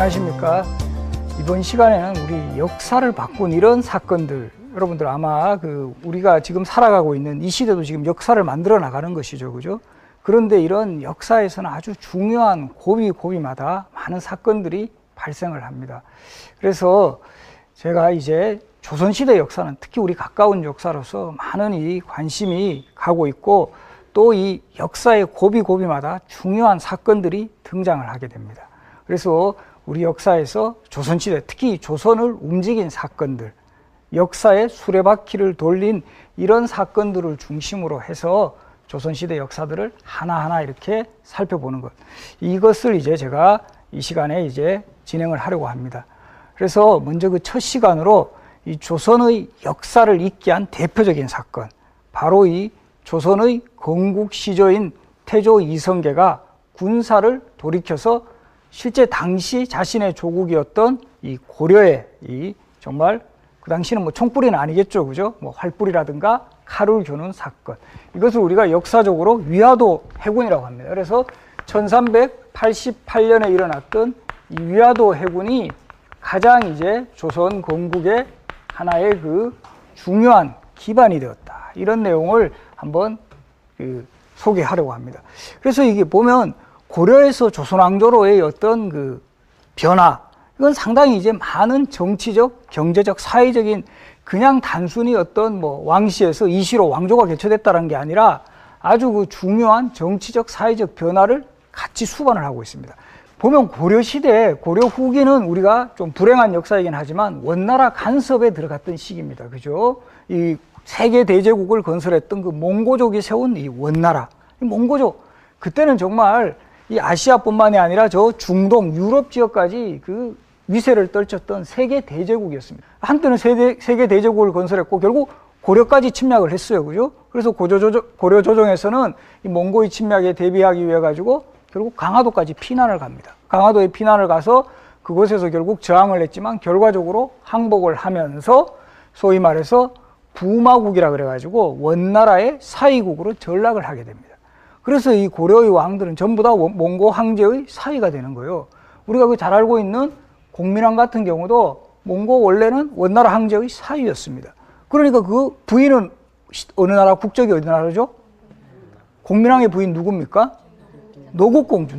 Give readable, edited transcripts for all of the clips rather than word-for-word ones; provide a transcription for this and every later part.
안녕하십니까. 이번 시간에는 우리 역사를 바꾼 이런 사건들, 여러분들 아마 우리가 지금 살아가고 있는 이 시대도 지금 역사를 만들어 나가는 것이죠, 그죠? 그런데 이런 역사에서는 아주 중요한 고비마다 많은 사건들이 발생을 합니다. 그래서 제가 이제 조선시대 역사는 특히 우리 가까운 역사로서 많은 이 관심이 가고 있고, 또 이 역사의 고비마다 중요한 사건들이 등장을 하게 됩니다. 그래서 우리 역사에서 조선시대, 특히 조선을 움직인 사건들, 역사의 수레바퀴를 돌린 이런 사건들을 중심으로 해서 조선시대 역사들을 하나하나 이렇게 살펴보는 것, 이것을 이제 제가 이 시간에 이제 진행을 하려고 합니다. 그래서 먼저 그 첫 시간으로 이 조선의 역사를 잇게 한 대표적인 사건, 바로 이 조선의 건국 시조인 태조 이성계가 군사를 돌이켜서 실제 당시 자신의 조국이었던 이 고려에 정말 그 당시는 뭐 총뿌리는 아니겠죠, 그죠? 뭐 활뿌리라든가 칼을 겨눈 사건, 이것을 우리가 역사적으로 위화도 해군이라고 합니다. 그래서 1388년에 일어났던 이 위화도 해군이 가장 이제 조선 건국의 하나의 그 중요한 기반이 되었다, 이런 내용을 한번 소개하려고 합니다. 그래서 이게 보면 고려에서 조선왕조로의 어떤 그 변화, 이건 상당히 이제 많은 정치적, 경제적, 사회적인, 그냥 단순히 어떤 뭐 왕시에서 이시로 왕조가 개최됐다는 게 아니라 아주 그 중요한 정치적, 사회적 변화를 같이 수반을 하고 있습니다. 보면 고려시대, 고려 후기는 우리가 좀 불행한 역사이긴 하지만 원나라 간섭에 들어갔던 시기입니다. 그죠? 이 세계 대제국을 건설했던 그 몽고족이 세운 이 원나라, 이 몽고족, 그때는 정말 이 아시아뿐만이 아니라 저 중동, 유럽 지역까지 그 위세를 떨쳤던 세계 대제국이었습니다. 한때는 세계 대제국을 건설했고 결국 고려까지 침략을 했어요, 그죠? 그래서 고려 조정에서는 이 몽고의 침략에 대비하기 위해 가지고 결국 강화도까지 피난을 갑니다. 강화도에 피난을 가서 그곳에서 결국 저항을 했지만 결과적으로 항복을 하면서 소위 말해서 부마국이라 그래가지고 원나라의 사위국으로 전락을 하게 됩니다. 그래서 이 고려의 왕들은 전부 다 몽고 황제의 사위가 되는 거예요. 우리가 그 잘 알고 있는 공민왕 같은 경우도 몽고 원래는 원나라 황제의 사위였습니다. 그러니까 그 부인은 어느 나라 국적이 어디 나라죠? 공민왕의 부인 누굽니까? 노국공주,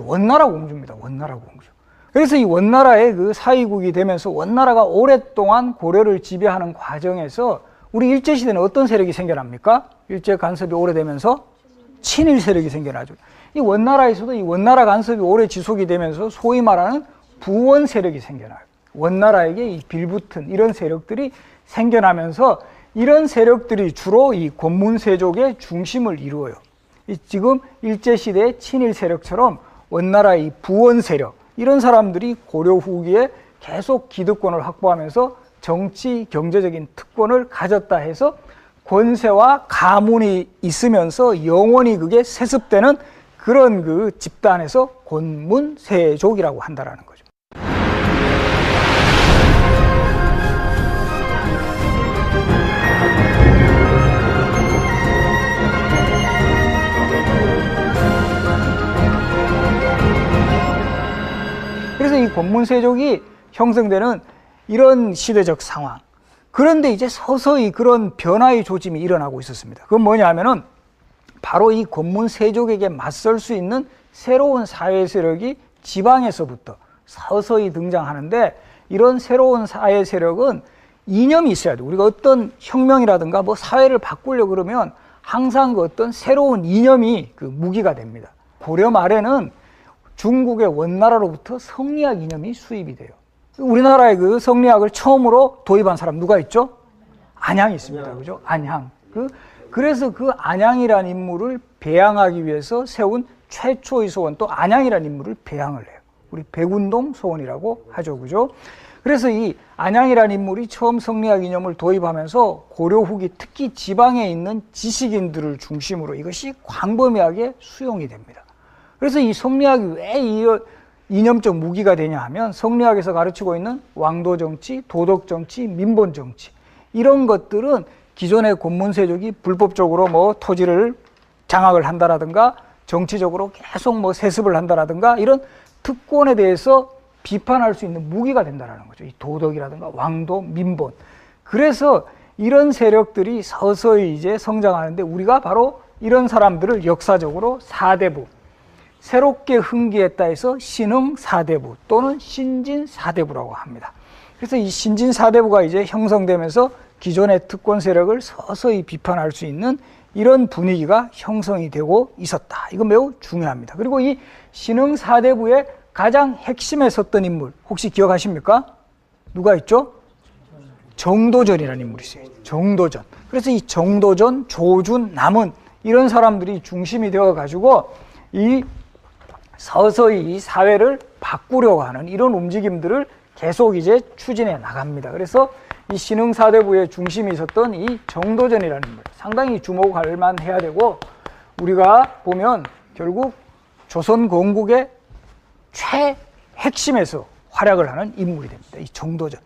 원나라 공주입니다. 원나라 공주. 그래서 이 원나라의 그 사위국이 되면서 원나라가 오랫동안 고려를 지배하는 과정에서 우리 일제시대는 어떤 세력이 생겨납니까? 일제 간섭이 오래되면서 친일 세력이 생겨나죠. 이 원나라에서도 이 원나라 간섭이 오래 지속이 되면서 소위 말하는 부원 세력이 생겨나요. 원나라에게 이 빌붙은 이런 세력들이 생겨나면서 이런 세력들이 주로 이 권문세족의 중심을 이루어요. 지금 일제시대의 친일 세력처럼 원나라의 부원 세력, 이런 사람들이 고려 후기에 계속 기득권을 확보하면서 정치, 경제적인 특권을 가졌다 해서 권세와 가문이 있으면서 영원히 그게 세습되는 그런 그 집단에서 권문세족이라고 한다라는 거죠. 그래서 이 권문세족이 형성되는 이런 시대적 상황, 그런데 이제 서서히 그런 변화의 조짐이 일어나고 있었습니다. 그건 뭐냐 하면은 바로 이 권문세족에게 맞설 수 있는 새로운 사회 세력이 지방에서부터 서서히 등장하는데, 이런 새로운 사회 세력은 이념이 있어야 돼요. 우리가 어떤 혁명이라든가 뭐 사회를 바꾸려고 그러면 항상 그 어떤 새로운 이념이 그 무기가 됩니다. 고려 말에는 중국의 원나라로부터 성리학 이념이 수입이 돼요. 우리나라의 그 성리학을 처음으로 도입한 사람 누가 있죠? 안양이 있습니다. 그죠? 안양. 그래서 그 안양이라는 인물을 배양하기 위해서 세운 최초의 소원, 또 안양이라는 인물을 배양을 해요. 우리 백운동 소원이라고 하죠. 그죠? 그래서 이 안양이라는 인물이 처음 성리학 이념을 도입하면서 고려 후기 특히 지방에 있는 지식인들을 중심으로 이것이 광범위하게 수용이 됩니다. 그래서 이 성리학이 왜 이념적 무기가 되냐 하면, 성리학에서 가르치고 있는 왕도정치, 도덕정치, 민본정치, 이런 것들은 기존의 권문세족이 불법적으로 뭐 토지를 장악을 한다라든가 정치적으로 계속 뭐 세습을 한다라든가 이런 특권에 대해서 비판할 수 있는 무기가 된다는 거죠. 이 도덕이라든가 왕도, 민본. 그래서 이런 세력들이 서서히 이제 성장하는데 우리가 바로 이런 사람들을 역사적으로 사대부, 새롭게 흥기했다 해서 신흥 사대부 또는 신진 사대부라고 합니다. 그래서 이 신진 사대부가 이제 형성되면서 기존의 특권 세력을 서서히 비판할 수 있는 이런 분위기가 형성이 되고 있었다. 이거 매우 중요합니다. 그리고 이 신흥 사대부의 가장 핵심에 섰던 인물 혹시 기억하십니까? 누가 있죠? 정도전이라는 인물이 있어요. 정도전. 그래서 이 정도전, 조준, 남은 이런 사람들이 중심이 되어가지고 이 서서히 이 사회를 바꾸려고 하는 이런 움직임들을 계속 이제 추진해 나갑니다. 그래서 이 신흥사대부의 중심이 있었던 이 정도전이라는 인물 상당히 주목할 만해야 되고 우리가 보면 결국 조선 건국의 최핵심에서 활약을 하는 인물이 됩니다. 이 정도전.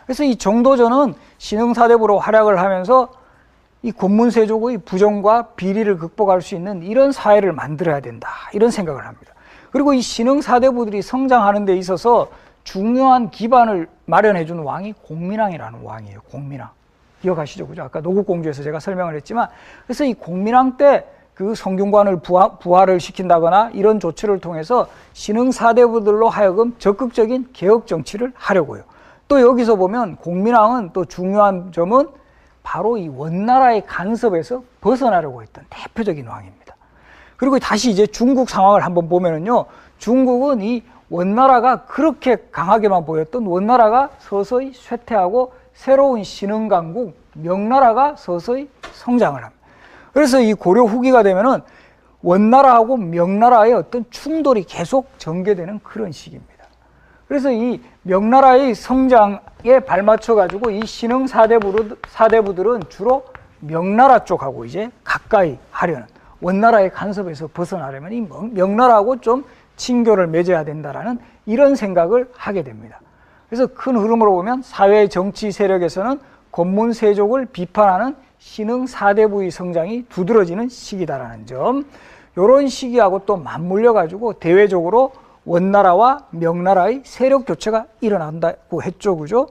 그래서 이 정도전은 신흥사대부로 활약을 하면서 이 권문세족의 부정과 비리를 극복할 수 있는 이런 사회를 만들어야 된다. 이런 생각을 합니다. 그리고 이 신흥사대부들이 성장하는 데 있어서 중요한 기반을 마련해 준 왕이 공민왕이라는 왕이에요. 공민왕. 기억하시죠? 그죠? 아까 노국공주에서 제가 설명을 했지만 그래서 이 공민왕 때 그 성균관을 부활을 시킨다거나 이런 조치를 통해서 신흥사대부들로 하여금 적극적인 개혁 정치를 하려고요. 또 여기서 보면 공민왕은 또 중요한 점은 바로 이 원나라의 간섭에서 벗어나려고 했던 대표적인 왕입니다. 그리고 다시 이제 중국 상황을 한번 보면은요, 중국은 이 원나라가 그렇게 강하게만 보였던 원나라가 서서히 쇠퇴하고 새로운 신흥강국 명나라가 서서히 성장을 합니다. 그래서 이 고려 후기가 되면은 원나라하고 명나라의 어떤 충돌이 계속 전개되는 그런 시기입니다. 그래서 이 명나라의 성장에 발맞춰 가지고 이 신흥 사대부들은 주로 명나라 쪽하고 이제 가까이 하려는 원나라의 간섭에서 벗어나려면 이 명나라하고 좀 친교를 맺어야 된다라는 이런 생각을 하게 됩니다. 그래서 큰 흐름으로 보면 사회 정치 세력에서는 권문세족을 비판하는 신흥 사대부의 성장이 두드러지는 시기다라는 점, 이런 시기하고 또 맞물려 가지고 대외적으로 원나라와 명나라의 세력 교체가 일어난다고 했죠, 그죠?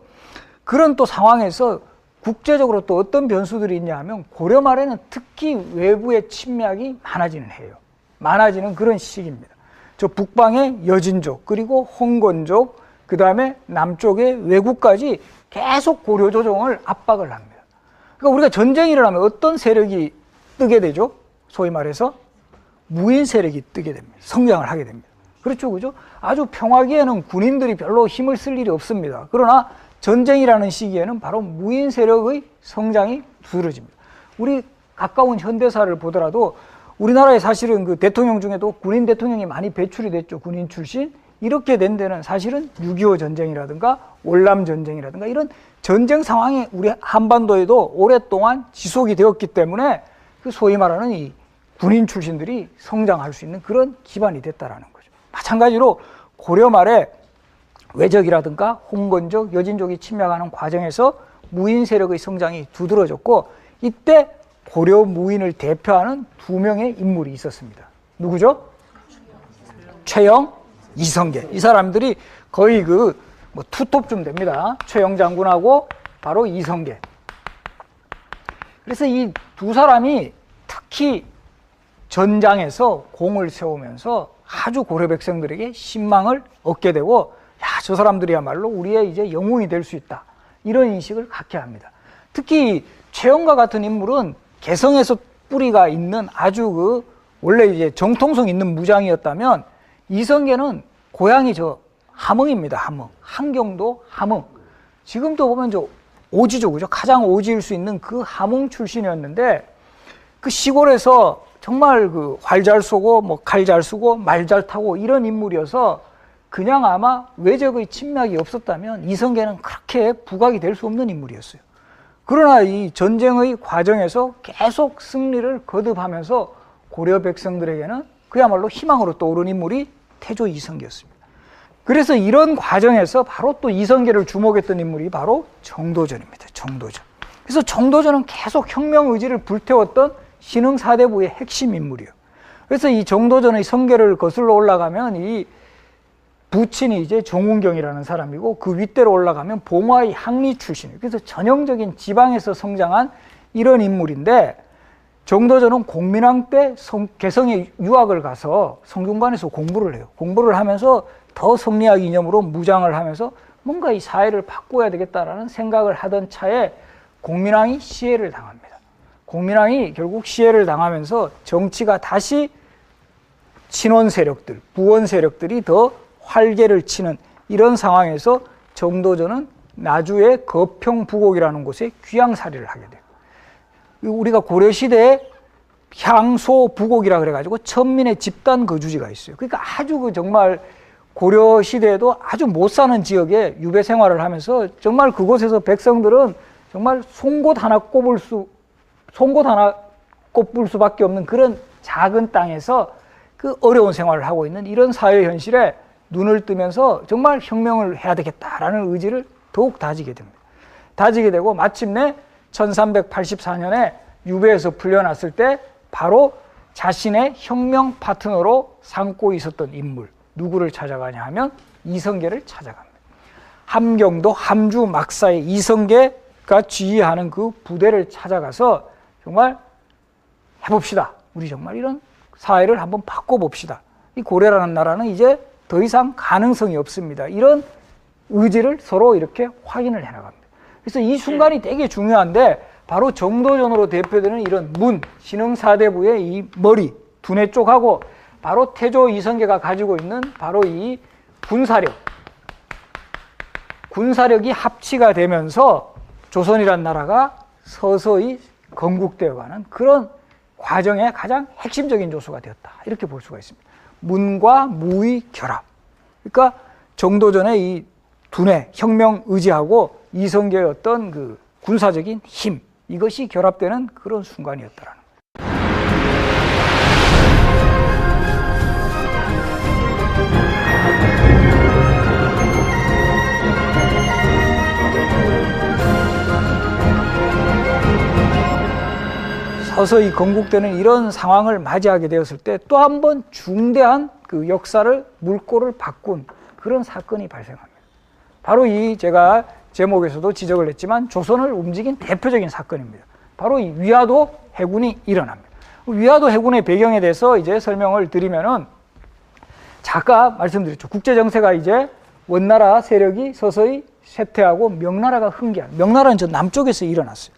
그런 또 상황에서 국제적으로 또 어떤 변수들이 있냐 하면 고려 말에는 특히 외부의 침략이 많아지는 해요. 많아지는 그런 시기입니다. 저 북방의 여진족, 그리고 홍건족, 그 다음에 남쪽의 왜구까지 계속 고려 조정을 압박을 합니다. 그러니까 우리가 전쟁이 일어나면 어떤 세력이 뜨게 되죠? 소위 말해서 무인 세력이 뜨게 됩니다. 성장을 하게 됩니다. 그렇죠, 그죠? 아주 평화기에는 군인들이 별로 힘을 쓸 일이 없습니다. 그러나 전쟁이라는 시기에는 바로 무인 세력의 성장이 두드러집니다. 우리 가까운 현대사를 보더라도 우리나라에 사실은 그 대통령 중에도 군인 대통령이 많이 배출이 됐죠. 군인 출신. 이렇게 된 데는 사실은 6.25 전쟁이라든가 월남 전쟁이라든가 이런 전쟁 상황이 우리 한반도에도 오랫동안 지속이 되었기 때문에 그 소위 말하는 이 군인 출신들이 성장할 수 있는 그런 기반이 됐다라는 거죠. 마찬가지로 고려 말에 외적이라든가 홍건족, 여진족이 침략하는 과정에서 무인 세력의 성장이 두드러졌고 이때 고려 무인을 대표하는 두 명의 인물이 있었습니다. 누구죠? 최영, 이성계. 이 사람들이 거의 그 뭐 투톱쯤 됩니다. 최영 장군하고 바로 이성계. 그래서 이 두 사람이 특히 전장에서 공을 세우면서 아주 고려 백성들에게 신망을 얻게 되고, 야, 저 사람들이야말로 우리의 이제 영웅이 될 수 있다. 이런 인식을 갖게 합니다. 특히 최영과 같은 인물은 개성에서 뿌리가 있는 아주 그 원래 이제 정통성 있는 무장이었다면, 이성계는 고향이 저 함흥입니다. 함흥. 한경도 함흥. 지금도 보면 저 오지죠, 그죠? 가장 오지일 수 있는 그 함흥 출신이었는데, 그 시골에서 정말 그 활 잘 쏘고 뭐 칼 잘 쓰고 말 잘 타고 이런 인물이어서 그냥 아마 외적의 침략이 없었다면 이성계는 그렇게 부각이 될 수 없는 인물이었어요. 그러나 이 전쟁의 과정에서 계속 승리를 거듭하면서 고려 백성들에게는 그야말로 희망으로 떠오른 인물이 태조 이성계였습니다. 그래서 이런 과정에서 바로 또 이성계를 주목했던 인물이 바로 정도전입니다. 정도전. 그래서 정도전은 계속 혁명 의지를 불태웠던 신흥 사대부의 핵심 인물이에요. 그래서 이 정도전의 성계를 거슬러 올라가면 이 부친이 이제 정운경이라는 사람이고 그 윗대로 올라가면 봉화의 항리 출신이에요. 그래서 전형적인 지방에서 성장한 이런 인물인데 정도전은 공민왕 때 개성에 유학을 가서 성균관에서 공부를 해요. 공부를 하면서 더 성리학 이념으로 무장을 하면서 뭔가 이 사회를 바꿔야 되겠다라는 생각을 하던 차에 공민왕이 시해를 당합니다. 공민왕이 결국 시해를 당하면서 정치가 다시 친원 세력들, 부원 세력들이 더 활개를 치는 이런 상황에서 정도전은 나주의 거평부곡이라는 곳에 귀양살이를 하게 돼요. 우리가 고려시대에 향소부곡이라 그래가지고 천민의 집단 거주지가 있어요. 그러니까 아주 정말 고려시대에도 아주 못 사는 지역에 유배 생활을 하면서 정말 그곳에서 백성들은 정말 송곳 하나 꼽을 수밖에 없는 그런 작은 땅에서 그 어려운 생활을 하고 있는 이런 사회 현실에 눈을 뜨면서 정말 혁명을 해야 되겠다라는 의지를 더욱 다지게 됩니다. 다지게 되고 마침내 1384년에 유배에서 풀려났을 때 바로 자신의 혁명 파트너로 삼고 있었던 인물 누구를 찾아가냐 하면 이성계를 찾아갑니다. 함경도 함주 막사의 이성계가 지휘하는 그 부대를 찾아가서 정말 해봅시다. 우리 정말 이런 사회를 한번 바꿔봅시다. 이 고려라는 나라는 이제 더 이상 가능성이 없습니다. 이런 의지를 서로 이렇게 확인을 해나갑니다. 그래서 이 순간이 되게 중요한데 바로 정도전으로 대표되는 이런 문, 신흥사대부의 이 머리, 두뇌 쪽하고 바로 태조 이성계가 가지고 있는 바로 이 군사력이 합치가 되면서 조선이란 나라가 서서히 건국되어가는 그런 과정의 가장 핵심적인 요소가 되었다. 이렇게 볼 수가 있습니다. 문과 무의 결합. 그러니까 정도전의 이 두뇌, 혁명 의지하고 이성계의 어떤 그 군사적인 힘, 이것이 결합되는 그런 순간이었다라는 거예요. 서서히 건국되는 이런 상황을 맞이하게 되었을 때 또 한 번 중대한 그 역사를 물꼬를 바꾼 그런 사건이 발생합니다. 바로 이 제가 제목에서도 지적을 했지만 조선을 움직인 대표적인 사건입니다. 바로 이 위화도 해군이 일어납니다. 위화도 해군의 배경에 대해서 이제 설명을 드리면은 아까 말씀드렸죠. 국제 정세가 이제 원나라 세력이 서서히 쇠퇴하고 명나라가 흥기한, 명나라는 저 남쪽에서 일어났어요.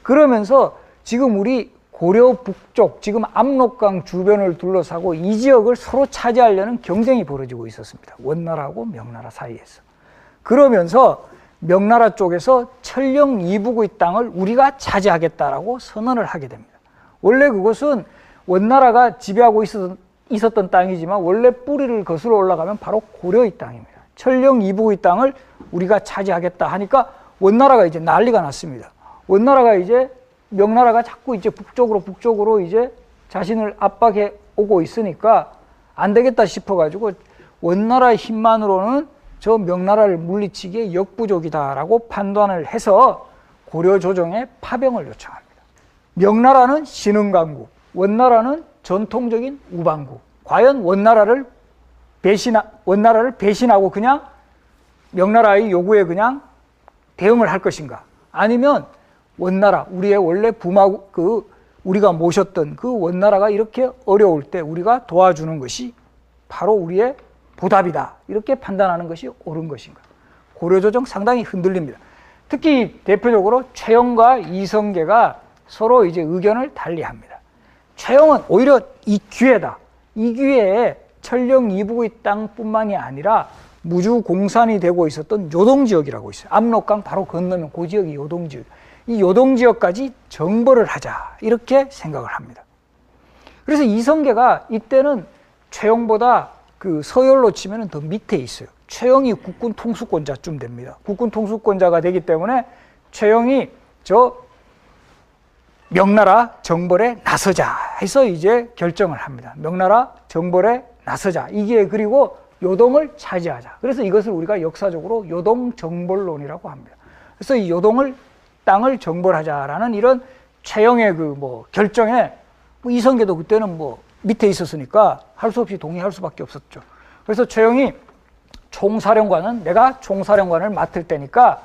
그러면서 지금 우리 고려 북쪽, 지금 압록강 주변을 둘러싸고 이 지역을 서로 차지하려는 경쟁이 벌어지고 있었습니다. 원나라하고 명나라 사이에서. 그러면서 명나라 쪽에서 천령 이북의 땅을 우리가 차지하겠다라고 선언을 하게 됩니다. 원래 그것은 원나라가 지배하고 있었던 땅이지만 원래 뿌리를 거슬러 올라가면 바로 고려의 땅입니다. 천령 이북의 땅을 우리가 차지하겠다 하니까 원나라가 이제 난리가 났습니다. 원나라가 이제 명나라가 자꾸 이제 북쪽으로 이제 자신을 압박해 오고 있으니까 안 되겠다 싶어가지고 원나라의 힘만으로는 저 명나라를 물리치기에 역부족이다라고 판단을 해서 고려 조정에 파병을 요청합니다. 명나라는 신흥강국, 원나라는 전통적인 우방국. 과연 원나라를 배신하고 그냥 명나라의 요구에 그냥 대응을 할 것인가? 아니면 원나라, 우리의 원래 우리가 모셨던 그 원나라가 이렇게 어려울 때 우리가 도와주는 것이 바로 우리의 보답이다. 이렇게 판단하는 것이 옳은 것인가? 고려조정 상당히 흔들립니다. 특히 대표적으로 최영과 이성계가 서로 이제 의견을 달리합니다. 최영은 오히려 이 기회다. 이 기회에 천령 이북의 땅뿐만이 아니라 무주 공산이 되고 있었던 요동지역이라고 있어요. 압록강 바로 건너면 그 지역이 요동지역. 이 요동지역까지 정벌을 하자. 이렇게 생각을 합니다. 그래서 이성계가 이때는 최영보다 그 서열로 치면 더 밑에 있어요. 최영이 국군 통수권자쯤 됩니다. 국군 통수권자가 되기 때문에 최영이 저 명나라 정벌에 나서자 해서 이제 결정을 합니다. 명나라 정벌에 나서자. 이게 그리고 요동을 차지하자. 그래서 이것을 우리가 역사적으로 요동정벌론이라고 합니다. 그래서 이 땅을 정벌하자라는 이런 최영의 결정에 이성계도 그때는 밑에 있었으니까 할 수 없이 동의할 수밖에 없었죠. 그래서 최영이 총사령관은 내가 총사령관을 맡을 때니까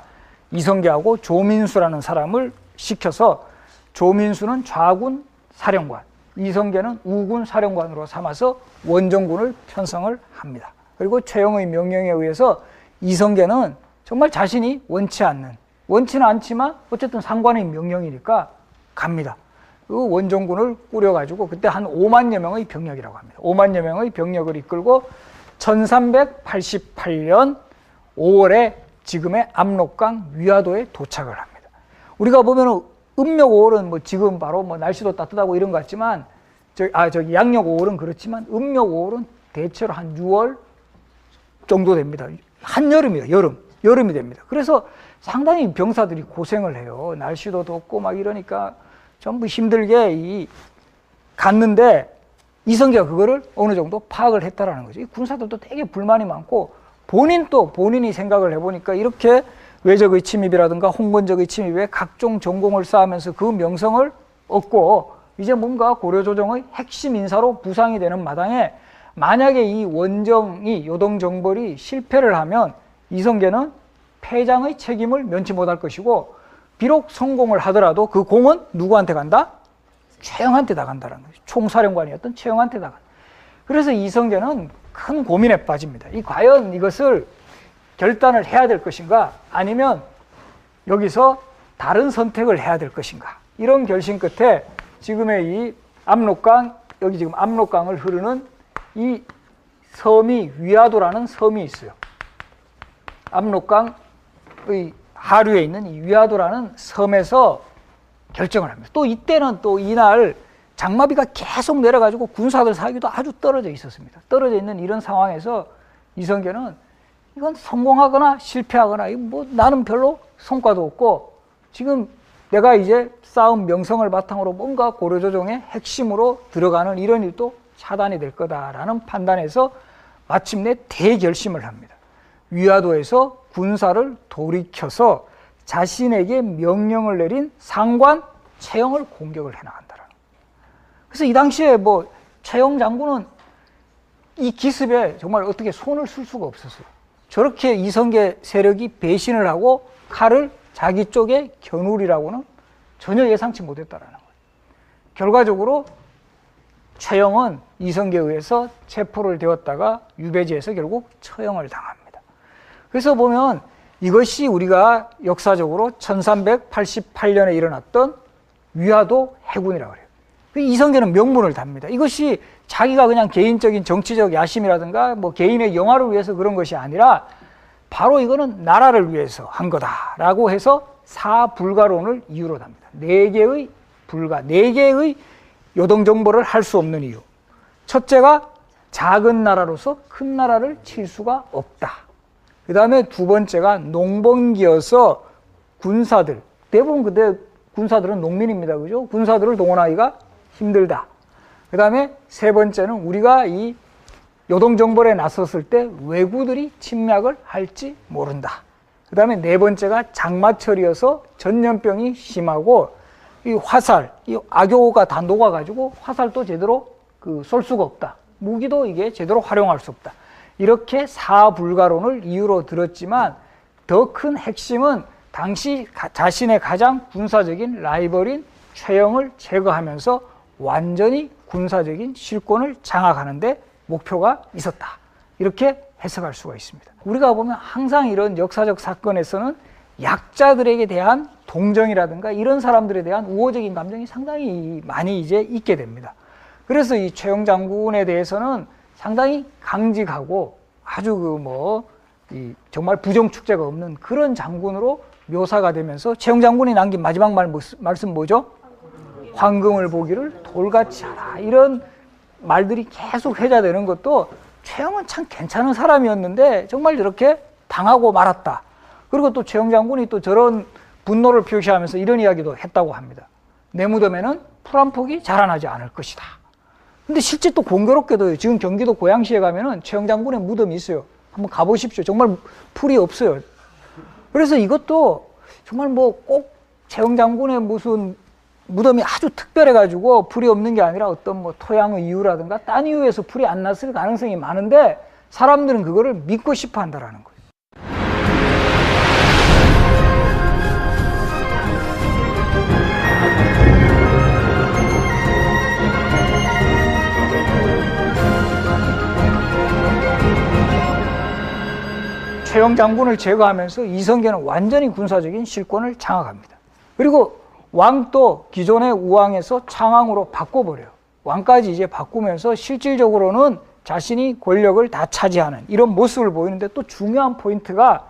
이성계하고 조민수라는 사람을 시켜서 조민수는 좌군 사령관, 이성계는 우군 사령관으로 삼아서 원정군을 편성을 합니다. 그리고 최영의 명령에 의해서 이성계는 정말 자신이 원치는 않지만 어쨌든 상관의 명령이니까 갑니다. 그 원정군을 꾸려가지고 그때 한 5만여 명의 병력이라고 합니다. 5만여 명의 병력을 이끌고 1388년 5월에 지금의 압록강 위화도에 도착을 합니다. 우리가 보면은 음력 5월은 뭐 지금 바로 뭐 날씨도 따뜻하고 이런 것 같지만 저기 양력 5월은 그렇지만 음력 5월은 대체로 한 6월 정도 됩니다. 한여름이에요. 여름이 됩니다. 그래서 상당히 병사들이 고생을 해요. 날씨도 덥고 막 이러니까 전부 힘들게 갔는데 이성계가 그거를 어느 정도 파악을 했다라는 거죠. 이 군사들도 되게 불만이 많고 본인이 생각을 해보니까 이렇게 외적의 침입이라든가 홍건적의 침입에 각종 전공을 쌓으면서 그 명성을 얻고 이제 뭔가 고려조정의 핵심 인사로 부상이 되는 마당에 만약에 이 원정이 요동정벌이 실패를 하면 이성계는 패장의 책임을 면치 못할 것이고 비록 성공을 하더라도 그 공은 누구한테 간다? 최영한테 다 간다는 거죠. 총사령관이었던 최영한테 다 간다. 그래서 이성계는 큰 고민에 빠집니다. 과연 이것을 결단을 해야 될 것인가 아니면 여기서 다른 선택을 해야 될 것인가 이런 결심 끝에 지금의 이 압록강, 여기 지금 압록강을 흐르는 이 섬이 위화도라는 섬이 있어요. 압록강의 하류에 있는 이 위화도라는 섬에서 결정을 합니다. 또 이때는 또 이날 장마비가 계속 내려가지고 군사들 사기도 아주 떨어져 있었습니다. 떨어져 있는 이런 상황에서 이성계는 이건 성공하거나 실패하거나 뭐 나는 별로 성과도 없고 지금 내가 이제 쌓은 명성을 바탕으로 뭔가 고려조정의 핵심으로 들어가는 이런 일도 차단이 될 거다라는 판단에서 마침내 대결심을 합니다. 위화도에서 군사를 돌이켜서 자신에게 명령을 내린 상관 최영을 공격을 해나간다라는 거예요. 그래서 이 당시에 뭐 최영 장군은 이 기습에 정말 어떻게 손을 쓸 수가 없었어요. 저렇게 이성계 세력이 배신을 하고 칼을 자기 쪽에 겨누리라고는 전혀 예상치 못했다라는 거예요. 결과적으로 최영은 이성계에 의해서 체포를 되었다가 유배지에서 결국 처형을 당합니다. 그래서 보면 이것이 우리가 역사적으로 1388년에 일어났던 위화도 해군이라고 해요. 이성계는 명분을 답니다. 이것이 자기가 그냥 개인적인 정치적 야심이라든가 뭐 개인의 영화를 위해서 그런 것이 아니라 바로 이거는 나라를 위해서 한 거다라고 해서 사불가론을 이유로 답니다. 네 개의 요동정벌을 할 수 없는 이유. 첫째가 작은 나라로서 큰 나라를 칠 수가 없다. 그 다음에 두 번째가 농번기여서 군사들, 대부분 그때 군사들은 농민입니다. 그죠? 군사들을 동원하기가 힘들다. 그 다음에 세 번째는 우리가 이 요동정벌에 나섰을 때 왜구들이 침략을 할지 모른다. 그 다음에 네 번째가 장마철이어서 전염병이 심하고 이 화살, 이 악교가 다 녹아가지고 화살도 제대로 쏠 수가 없다. 무기도 이게 제대로 활용할 수 없다. 이렇게 사불가론을 이유로 들었지만 더 큰 핵심은 당시 자신의 가장 군사적인 라이벌인 최영을 제거하면서 완전히 군사적인 실권을 장악하는 데 목표가 있었다. 이렇게 해석할 수가 있습니다. 우리가 보면 항상 이런 역사적 사건에서는 약자들에게 대한 동정이라든가 이런 사람들에 대한 우호적인 감정이 상당히 많이 이제 있게 됩니다. 그래서 이 최영 장군에 대해서는 상당히 강직하고 아주 정말 부정축제가 없는 그런 장군으로 묘사가 되면서 최영 장군이 남긴 마지막 말씀 뭐죠? 황금을 보기를 돌같이 하라. 이런 말들이 계속 회자되는 것도 최영은 참 괜찮은 사람이었는데 정말 이렇게 당하고 말았다. 그리고 또 최영 장군이 또 저런 분노를 표시하면서 이런 이야기도 했다고 합니다. 내 무덤에는 풀 한 폭이 자라나지 않을 것이다. 근데 실제 또 공교롭게도 지금 경기도 고양시에 가면은 최영 장군의 무덤이 있어요. 한번 가보십시오. 정말 풀이 없어요. 그래서 이것도 정말 꼭 최영 장군의 무슨 무덤이 아주 특별해가지고 풀이 없는 게 아니라 어떤 토양의 이유라든가 딴 이유에서 풀이 안 났을 가능성이 많은데 사람들은 그거를 믿고 싶어 한다라는 거예요. 최영 장군을 제거하면서 이성계는 완전히 군사적인 실권을 장악합니다. 그리고 왕도 기존의 우왕에서 창왕으로 바꿔버려요. 왕까지 이제 바꾸면서 실질적으로는 자신이 권력을 다 차지하는 이런 모습을 보이는데, 또 중요한 포인트가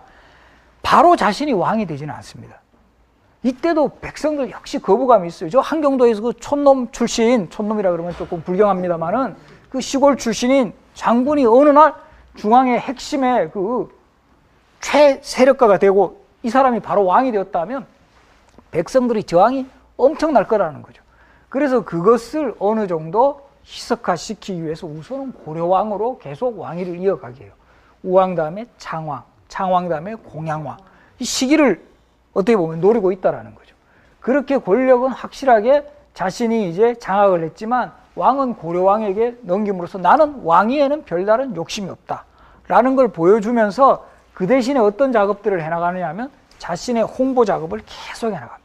바로 자신이 왕이 되지는 않습니다. 이때도 백성들 역시 거부감이 있어요. 저 한경도에서 그 촌놈 출신, 촌놈이라 그러면 조금 불경합니다만은 그 시골 출신인 장군이 어느 날 중앙의 핵심의 그 최세력가가 되고 이 사람이 바로 왕이 되었다면 백성들의 저항이 엄청날 거라는 거죠. 그래서 그것을 어느 정도 희석화시키기 위해서 우선은 고려왕으로 계속 왕위를 이어가게 해요. 우왕 다음에 창왕, 창왕 다음에 공양왕. 이 시기를 어떻게 보면 노리고 있다는 거죠. 그렇게 권력은 확실하게 자신이 이제 장악을 했지만 왕은 고려왕에게 넘김으로써 나는 왕위에는 별다른 욕심이 없다라는 걸 보여주면서 그 대신에 어떤 작업들을 해나가느냐 하면 자신의 홍보 작업을 계속 해나갑니다.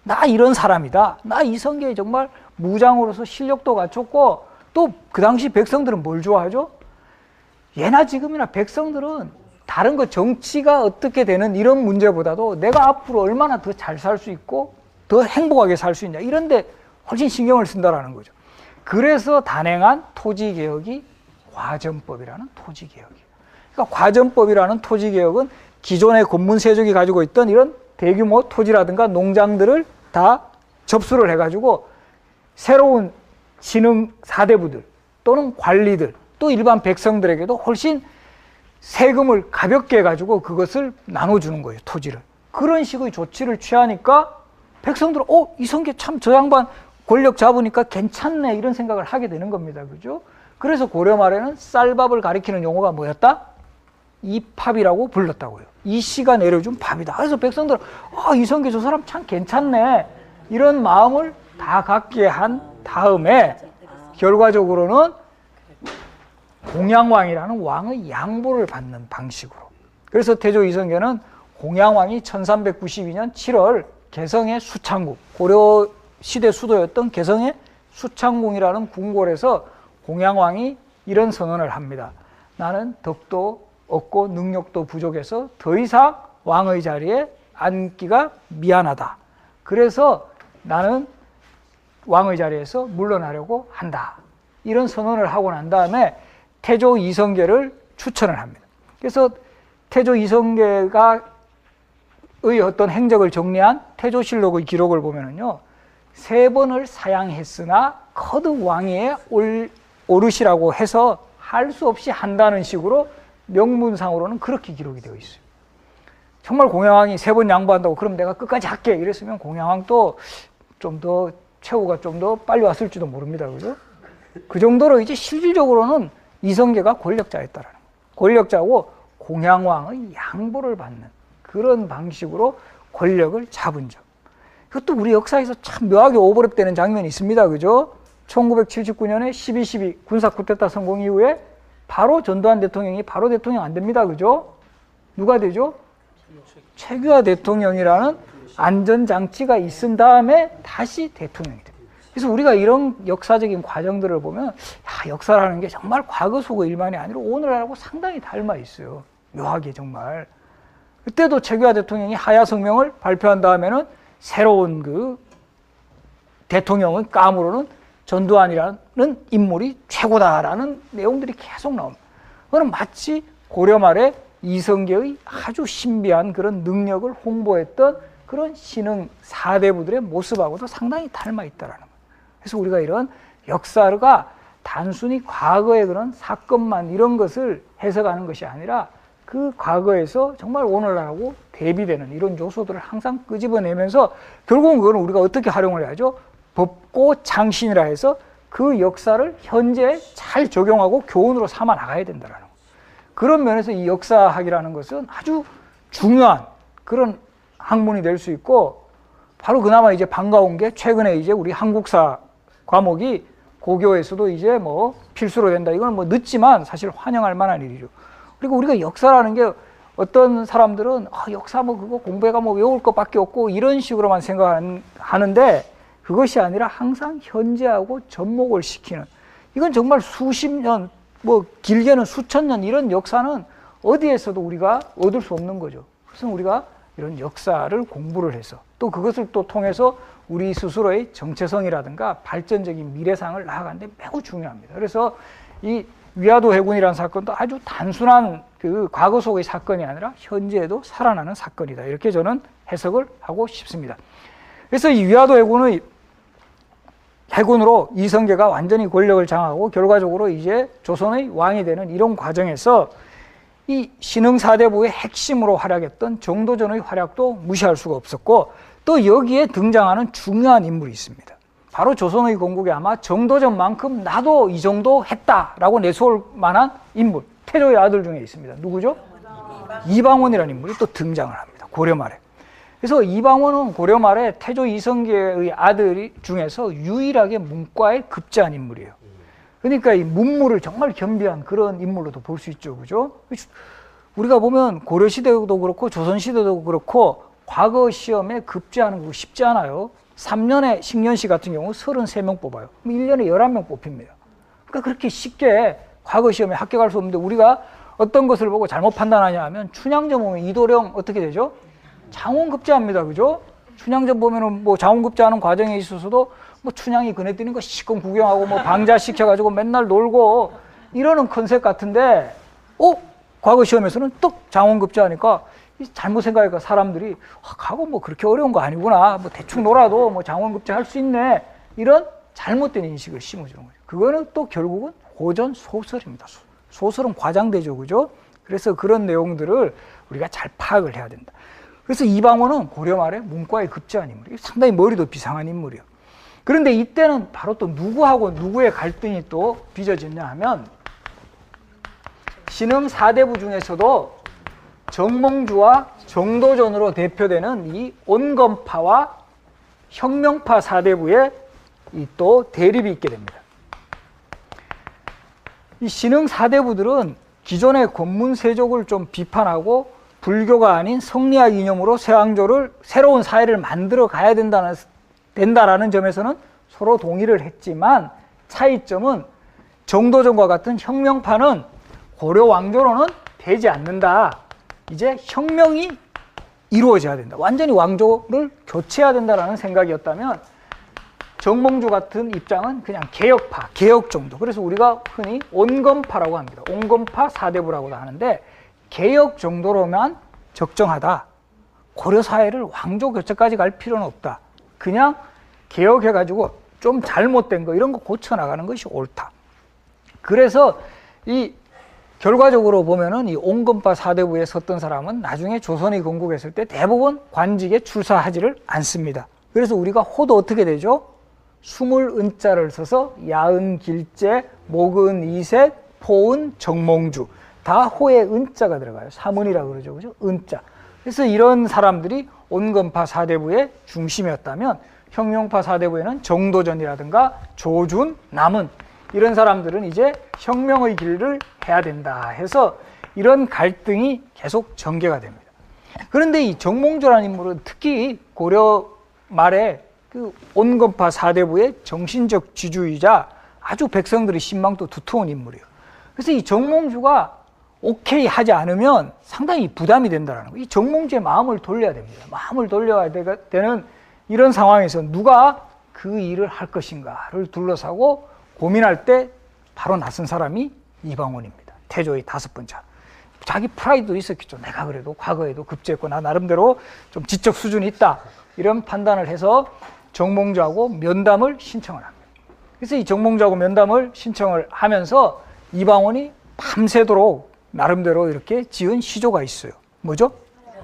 나 이런 사람이다. 나 이성계 정말 무장으로서 실력도 갖췄고, 또 그 당시 백성들은 뭘 좋아하죠? 예나 지금이나 백성들은 다른 거 정치가 어떻게 되는 이런 문제보다도 내가 앞으로 얼마나 더 잘 살 수 있고 더 행복하게 살 수 있냐, 이런데 훨씬 신경을 쓴다라는 거죠. 그래서 단행한 토지개혁이 과전법이라는 토지개혁이에요. 그러니까 과전법이라는 토지개혁은 기존의 권문세족이 가지고 있던 이런 대규모 토지라든가 농장들을 다 접수를 해가지고 새로운 진흥 사대부들 또는 관리들 또 일반 백성들에게도 훨씬 세금을 가볍게 해가지고 그것을 나눠주는 거예요, 토지를. 그런 식의 조치를 취하니까 백성들은 이성계 참 저 양반 권력 잡으니까 괜찮네, 이런 생각을 하게 되는 겁니다. 그죠? 그래서 고려 말에는 쌀밥을 가리키는 용어가 뭐였다? 이팝이라고 불렀다고요. 이 씨가 내려준 밥이다. 그래서 백성들은 이성계 저 사람 참 괜찮네, 이런 마음을 다 갖게 한 다음에 결과적으로는 공양왕이라는 왕의 양보를 받는 방식으로. 그래서 태조 이성계는 공양왕이 1392년 7월 개성의 수창궁, 고려 시대 수도였던 개성의 수창궁이라는 궁궐에서 공양왕이 이런 선언을 합니다. 나는 덕도 없고 능력도 부족해서 더 이상 왕의 자리에 앉기가 미안하다. 그래서 나는 왕의 자리에서 물러나려고 한다. 이런 선언을 하고 난 다음에 태조 이성계를 추천을 합니다. 그래서 태조 이성계가 의 어떤 행적을 정리한 태조실록의 기록을 보면은요, 3번을 사양했으나 거듭 왕위에 오르시라고 해서 할 수 없이 한다는 식으로 명문상으로는 그렇게 기록이 되어 있어요. 정말 공양왕이 3번 양보한다고 그럼 내가 끝까지 할게 이랬으면 공양왕도 좀 더 최후가 좀 더 빨리 왔을지도 모릅니다. 그죠? 그 정도로 이제 실질적으로는 이성계가 권력자였다라는 거예요. 권력자고 공양왕의 양보를 받는 그런 방식으로 권력을 잡은 점. 이것도 우리 역사에서 참 묘하게 오버랩되는 장면이 있습니다. 그죠? 1979년에 12.12 군사 쿠데타 성공 이후에 바로 전두환 대통령이 바로 대통령 안 됩니다. 그죠? 누가 되죠? 최규하 대통령이라는 안전장치가 있은 다음에 다시 대통령이 됩니다. 그래서 우리가 이런 역사적인 과정들을 보면 역사라는 게 정말 과거 속의 일만이 아니라 오늘하고 상당히 닮아 있어요. 묘하게 정말. 그때도 최규하 대통령이 하야성명을 발표한 다음에는 새로운 그 대통령의 감으로는 전두환이라는 인물이 최고다라는 내용들이 계속 나옵니다. 그건 마치 고려 말에 이성계의 아주 신비한 그런 능력을 홍보했던 그런 신흥 사대부들의 모습하고도 상당히 닮아 있다라는 거예요. 그래서 우리가 이런 역사가 단순히 과거의 그런 사건만 이런 것을 해석하는 것이 아니라 그 과거에서 정말 오늘날하고 대비되는 이런 요소들을 항상 끄집어내면서 결국은 그걸 우리가 어떻게 활용을 해야죠? 법고 장신이라 해서 그 역사를 현재에 잘 적용하고 교훈으로 삼아 나가야 된다는 거예요. 그런 면에서 이 역사학이라는 것은 아주 중요한 그런 학문이 될 수 있고, 바로 그나마 이제 반가운 게 최근에 이제 우리 한국사 과목이 고교에서도 이제 뭐 필수로 된다. 이건 뭐 늦지만 사실 환영할 만한 일이죠. 그리고 우리가 역사라는 게 어떤 사람들은 역사 뭐 그거 공부해가 뭐 외울 것밖에 없고 이런 식으로만 생각하는데 그것이 아니라 항상 현재하고 접목을 시키는, 이건 정말 수십 년, 뭐 길게는 수천 년 이런 역사는 어디에서도 우리가 얻을 수 없는 거죠. 그래서 우리가 이런 역사를 공부를 해서 또 그것을 또 통해서 우리 스스로의 정체성이라든가 발전적인 미래상을 나아가는데 매우 중요합니다. 그래서 이 위화도 해군이라는 사건도 아주 단순한 그 과거 속의 사건이 아니라 현재에도 살아나는 사건이다. 이렇게 저는 해석을 하고 싶습니다. 그래서 이 위화도 해군으로 이성계가 완전히 권력을 장악하고 결과적으로 이제 조선의 왕이 되는 이런 과정에서 이 신흥사대부의 핵심으로 활약했던 정도전의 활약도 무시할 수가 없었고, 또 여기에 등장하는 중요한 인물이 있습니다. 바로 조선의 건국에 아마 정도전만큼 나도 이 정도 했다라고 내세울 만한 인물, 태조의 아들 중에 있습니다. 누구죠? 이방원이라는 인물이 또 등장을 합니다. 고려 말에. 그래서 이방원은 고려 말에 태조 이성계의 아들 중에서 유일하게 문과에 급제한 인물이에요. 그러니까 이 문무를 정말 겸비한 그런 인물로도 볼 수 있죠. 그죠? 우리가 보면 고려시대도 그렇고 조선시대도 그렇고 과거 시험에 급제하는 거 쉽지 않아요. 3년에 식년시 같은 경우 33명 뽑아요. 그럼 1년에 11명 뽑힙니다. 그러니까 그렇게 쉽게 과거 시험에 합격할 수 없는데 우리가 어떤 것을 보고 잘못 판단하냐 하면 춘향전 보면 이도령 어떻게 되죠? 장원급제합니다. 그죠? 춘향전 보면은 뭐 장원급제하는 과정에 있어서도 뭐 춘향이 그네 뛰는 거 시건 구경하고 뭐 방자시켜가지고 맨날 놀고 이러는 컨셉 같은데, 과거 시험에서는 또 장원급제하니까 잘못 생각하니까 사람들이 과거 뭐 그렇게 어려운 거 아니구나, 뭐 대충 놀아도 뭐 장원급제 할 수 있네, 이런 잘못된 인식을 심어주는 거죠. 그거는 또 결국은 고전 소설입니다. 소설은 과장되죠. 그죠? 그래서 그런 내용들을 우리가 잘 파악을 해야 된다. 그래서 이방원은 고려 말에 문과에 급제한 인물이에요. 상당히 머리도 비상한 인물이에요. 그런데 이때는 바로 또 누구하고 누구의 갈등이 또 빚어졌냐 하면, 신흥 사대부 중에서도 정몽주와 정도전으로 대표되는 이 온건파와 혁명파 사대부의 이 또 대립이 있게 됩니다. 이 신흥 사대부들은 기존의 권문세족을 좀 비판하고 불교가 아닌 성리학 이념으로 세왕조를 새로운 사회를 만들어 가야 된다라는 점에서는 서로 동의를 했지만, 차이점은 정도전과 같은 혁명파는 고려 왕조로는 되지 않는다. 이제 혁명이 이루어져야 된다. 완전히 왕조를 교체해야 된다라는 생각이었다면, 정몽주 같은 입장은 그냥 개혁파, 개혁 정도. 그래서 우리가 흔히 온건파라고 합니다. 온건파 사대부라고도 하는데, 개혁 정도로만 적정하다. 고려 사회를 왕조 교체까지 갈 필요는 없다. 그냥 개혁해가지고 좀 잘못된 거 이런 거 고쳐나가는 것이 옳다. 그래서 이 결과적으로 보면은 이 온건파 사대부에 섰던 사람은 나중에 조선이 건국했을 때 대부분 관직에 출사하지를 않습니다. 그래서 우리가 호도 어떻게 되죠? 스물은자를 써서 야은 길제, 목은 이색, 포은 정몽주. 다 호에 은자가 들어가요. 사문이라고 그러죠. 그죠? 은자. 그래서 이런 사람들이 온건파 사대부의 중심이었다면, 혁명파 사대부에는 정도전이라든가 조준, 남은 이런 사람들은 이제 혁명의 길을 해야 된다 해서 이런 갈등이 계속 전개가 됩니다. 그런데 이 정몽주라는 인물은 특히 고려 말에 그 온건파 사대부의 정신적 지주이자 아주 백성들의 신망도 두터운 인물이에요. 그래서 이 정몽주가 오케이 하지 않으면 상당히 부담이 된다는 거예요. 이 정몽주의 마음을 돌려야 됩니다. 마음을 돌려야 되는 이런 상황에서 누가 그 일을 할 것인가를 둘러싸고 고민할 때 바로 나선 사람이 이방원입니다. 태조의 5번째. 자기 프라이드도 있었겠죠. 내가 그래도 과거에도 급제했고 나 나름대로 좀 지적 수준이 있다. 이런 판단을 해서 정몽주하고 면담을 신청을 합니다. 그래서 이 정몽주하고 면담을 신청을 하면서 이방원이 밤새도록 나름대로 이렇게 지은 시조가 있어요. 뭐죠?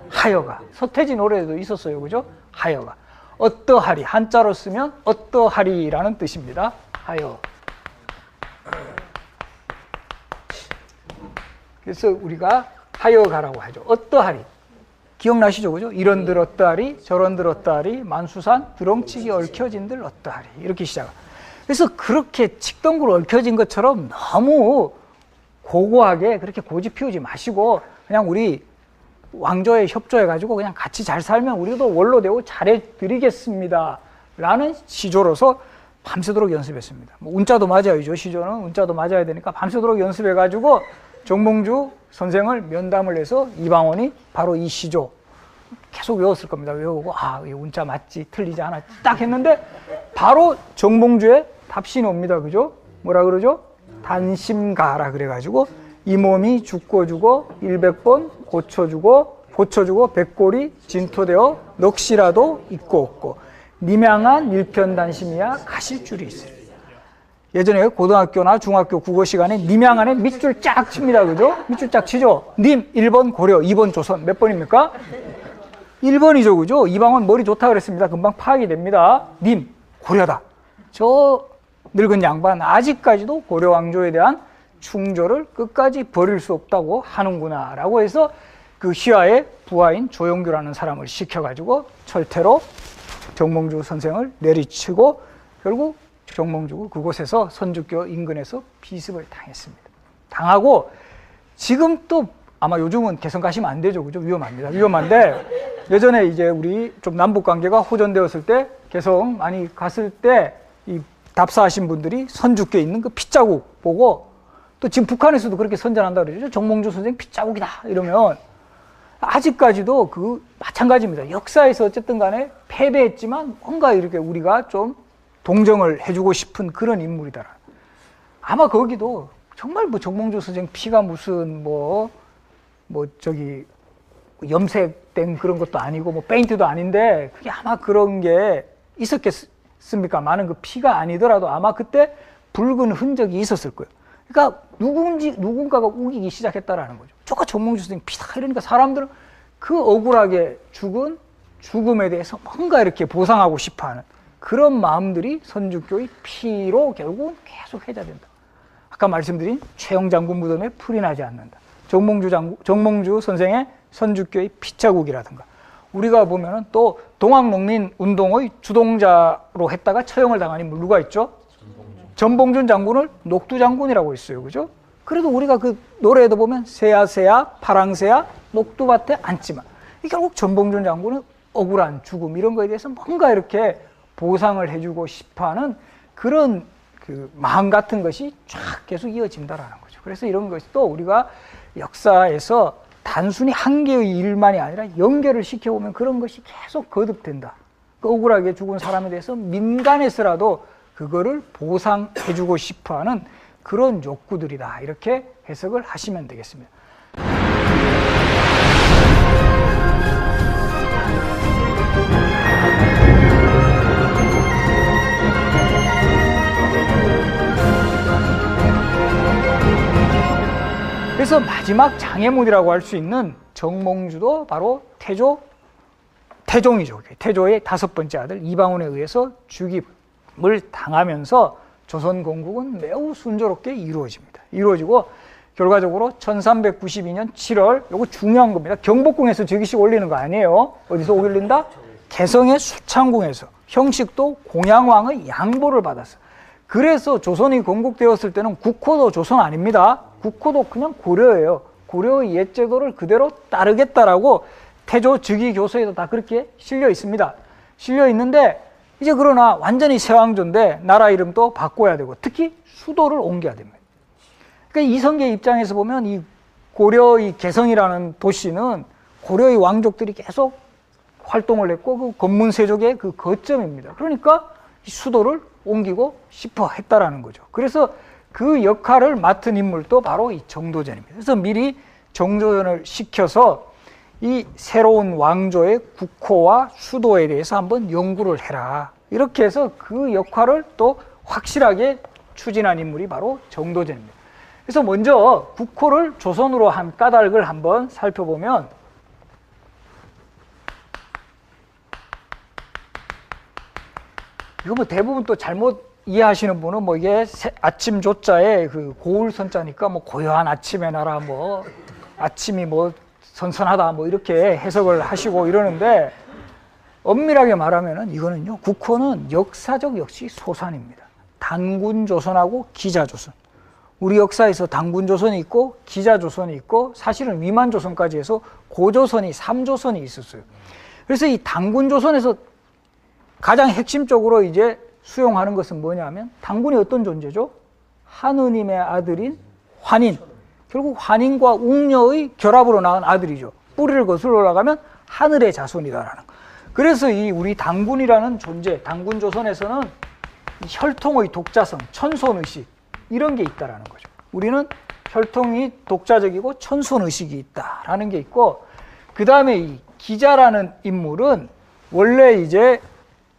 하여가. 서태지 노래에도 있었어요. 그죠? 하여가. 어떠하리. 한자로 쓰면 어떠하리라는 뜻입니다. 하여. 그래서 우리가 하여가라고 하죠. 어떠하리. 기억나시죠? 그죠? 이런들 어떠하리, 저런들 어떠하리, 만수산, 드렁치기 얽혀진들 어떠하리. 이렇게 시작합니다. 그래서 그렇게 칡덩굴 얽혀진 것처럼 너무 고고하게 그렇게 고집 피우지 마시고 그냥 우리 왕조에 협조해가지고 그냥 같이 잘 살면 우리도 원로되고 잘해드리겠습니다 라는 시조로서 밤새도록 연습했습니다. 뭐 운자도 맞아야죠. 시조는 운자도 맞아야 되니까 밤새도록 연습해가지고 정몽주 선생을 면담을 해서 이방원이 바로 이 시조 계속 외웠을 겁니다. 외우고 이 운자 맞지 틀리지 않았지 딱 했는데 바로 정몽주의 답신이 옵니다. 그죠? 뭐라 그러죠? 단심가라 그래가지고 이 몸이 죽고 100번 고쳐주고 백골이 진토되어 넋이라도 있고 없고 미명한 일편단심이야 가실 줄이 있으리. 예전에 고등학교나 중학교 국어 시간에 미명안에 밑줄 쫙 칩니다. 그죠? 밑줄 쫙 치죠? 님 1번 고려 2번 조선 몇 번입니까? 1번이죠. 그죠? 이방원 머리 좋다 그랬습니다. 금방 파악이 됩니다. 님 고려다. 저 늙은 양반 아직까지도 고려 왕조에 대한 충조를 끝까지 버릴 수 없다고 하는구나 라고 해서 그 휘하의 부하인 조용규라는 사람을 시켜가지고 철퇴로 정몽주 선생을 내리치고 결국 정몽주가 그곳에서 선주교 인근에서 비습을 당했습니다. 당하고 지금 또 아마 요즘은 개성 가시면 안 되죠. 그죠? 위험합니다. 위험한데 예전에 이제 우리 좀 남북 관계가 호전되었을 때 개성 많이 갔을 때 이 답사하신 분들이 선주교에 있는 그 핏자국 보고 또 지금 북한에서도 그렇게 선전한다 그러죠. 정몽주 선생 핏자국이다 이러면 아직까지도 그 마찬가지입니다. 역사에서 어쨌든 간에 패배했지만 뭔가 이렇게 우리가 좀 동정을 해주고 싶은 그런 인물이다. 아마 거기도 정말 뭐 정몽주 선생 피가 무슨 저기 염색된 그런 것도 아니고 뭐 페인트도 아닌데 그게 아마 그런 게 있었겠습니까? 많은 그 피가 아니더라도 아마 그때 붉은 흔적이 있었을 거예요. 그러니까 누군가가 우기기 시작했다라는 거죠. 저거 정몽주 선생 피다 이러니까 사람들은 그 억울하게 죽은 죽음에 대해서 뭔가 이렇게 보상하고 싶어하는 그런 마음들이 선주교의 피로 결국은 계속 해자된다. 아까 말씀드린 최영 장군 무덤에 풀이 나지 않는다. 정몽주 선생의 선주교의 피자국이라든가 우리가 보면은 또 동학농민 운동의 주동자로 했다가 처형을 당한 인물 누가 있죠? 전봉준 장군을 녹두 장군이라고 했어요. 그죠? 그래도 우리가 그 노래에도 보면 새야 파랑새야 녹두밭에 앉지마. 결국 전봉준 장군은 억울한 죽음 이런 거에 대해서 뭔가 이렇게 보상을 해주고 싶어하는 그런 그 마음 같은 것이 쫙 계속 이어진다라는 거죠. 그래서 이런 것이 또 우리가 역사에서 단순히 한 개의 일만이 아니라 연결을 시켜보면 그런 것이 계속 거듭된다. 그 억울하게 죽은 사람에 대해서 민간에서라도 그거를 보상해주고 싶어하는 그런 욕구들이다. 이렇게 해석을 하시면 되겠습니다. 그래서 마지막 장애물이라고 할 수 있는 정몽주도 바로 태종이죠. 태조의 5번째 아들 이방원에 의해서 죽임을 당하면서 조선 건국은 매우 순조롭게 이루어지고 결과적으로 1392년 7월 요거 중요한 겁니다. 경복궁에서 즉위식 올리는 거 아니에요. 어디서 올린다? 개성의 수창궁에서 형식도 공양왕의 양보를 받았어요. 그래서 조선이 건국되었을 때는 국호도 조선 아닙니다. 국호도 그냥 고려예요. 고려의 옛 제도를 그대로 따르겠다라고 태조 즉위교서에도 다 그렇게 실려 있습니다. 실려 있는데 이제 그러나 완전히 새 왕조인데 나라 이름도 바꿔야 되고 특히 수도를 옮겨야 됩니다. 그러니까 이성계 입장에서 보면 이 고려의 개성이라는 도시는 고려의 왕족들이 계속 활동을 했고 그 건문세족의 그 거점입니다. 그러니까 이 수도를 옮기고 싶어 했다라는 거죠. 그래서 그 역할을 맡은 인물도 바로 이 정도전입니다. 그래서 미리 정도전을 시켜서 이 새로운 왕조의 국호와 수도에 대해서 한번 연구를 해라. 이렇게 해서 그 역할을 또 확실하게 추진한 인물이 바로 정도전입니다. 그래서 먼저 국호를 조선으로 한 까닭을 한번 살펴보면 이거 뭐 대부분 또 잘못 이해하시는 분은 뭐 이게 아침 조자에 그 고울 선자니까 뭐 고요한 아침에 나라 뭐 아침이 뭐 선선하다 뭐 이렇게 해석을 하시고 이러는데 엄밀하게 말하면은 이거는요 국호는 역사적 역시 소산입니다. 단군조선하고 기자조선. 우리 역사에서 단군조선이 있고 기자조선이 있고 사실은 위만조선까지 해서 고조선이 3조선이 있었어요. 그래서 이 단군조선에서 가장 핵심적으로 이제 수용하는 것은 뭐냐면 단군이 어떤 존재죠? 하느님의 아들인 환인. 결국 환인과 웅녀의 결합으로 낳은 아들이죠. 뿌리를 거슬러 올라가면 하늘의 자손이다라는 거. 그래서 이 우리 단군이라는 존재, 단군조선에서는 혈통의 독자성, 천손의식 이런 게 있다라는 거죠. 우리는 혈통이 독자적이고 천손의식이 있다라는 게 있고, 그 다음에 이 기자라는 인물은 원래 이제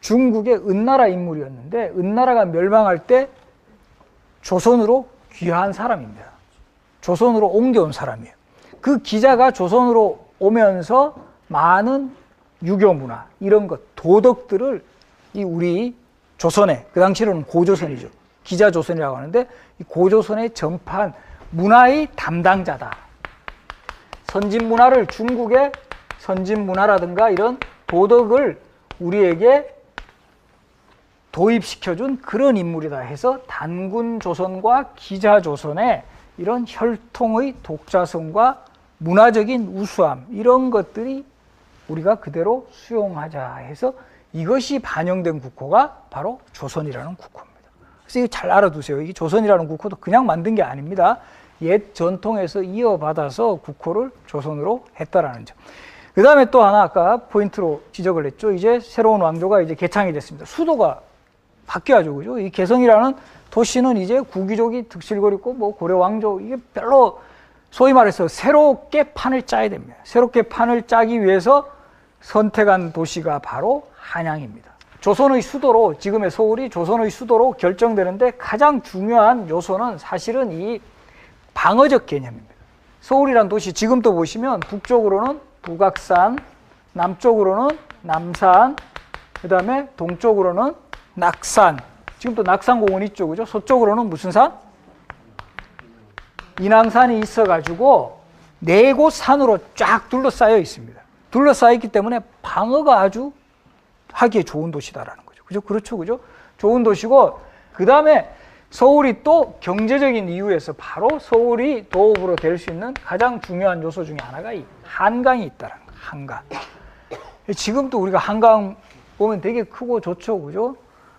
중국의 은나라 인물이었는데 은나라가 멸망할 때 조선으로 귀화한 사람입니다. 조선으로 옮겨온 사람이에요. 그 기자가 조선으로 오면서 많은 유교 문화 이런 것, 도덕들을 이 우리 조선에, 그 당시로는 고조선이죠. 기자조선이라고 하는데 이 고조선에 전파한 문화의 담당자다. 선진 문화를, 중국의 선진 문화라든가 이런 도덕을 우리에게 도입시켜준 그런 인물이다 해서 단군조선과 기자조선의 이런 혈통의 독자성과 문화적인 우수함 이런 것들이 우리가 그대로 수용하자 해서 이것이 반영된 국호가 바로 조선이라는 국호입니다. 그래서 이거 잘 알아두세요. 이 조선이라는 국호도 그냥 만든 게 아닙니다. 옛 전통에서 이어받아서 국호를 조선으로 했다라는 점. 그 다음에 또 하나 아까 포인트로 지적을 했죠. 이제 새로운 왕조가 이제 개창이 됐습니다. 수도가 바뀌어야죠. 그죠? 이 개성이라는 도시는 이제 구귀족이 득실거리고 있고 뭐 고려 왕조 이게 별로 소위 말해서 새롭게 판을 짜야 됩니다. 새롭게 판을 짜기 위해서 선택한 도시가 바로 한양입니다. 조선의 수도로, 지금의 서울이 조선의 수도로 결정되는데 가장 중요한 요소는 사실은 이 방어적 개념입니다. 서울이라는 도시 지금 또 보시면 북쪽으로는 북악산, 남쪽으로는 남산, 그 다음에 동쪽으로는 낙산. 지금 또 낙산공원 있죠, 그죠? 서쪽으로는 무슨 산? 인왕산이 있어가지고 4곳 산으로 쫙 둘러싸여 있습니다. 둘러싸여 있기 때문에 방어가 아주 하기에 좋은 도시다라는 거죠. 그죠? 그렇죠, 그죠? 좋은 도시고, 그 다음에 서울이 또 경제적인 이유에서 바로 서울이 도읍으로 될 수 있는 가장 중요한 요소 중에 하나가 이 한강이 있다는 거예요. 한강. 지금도 우리가 한강 보면 되게 크고 좋죠, 그죠?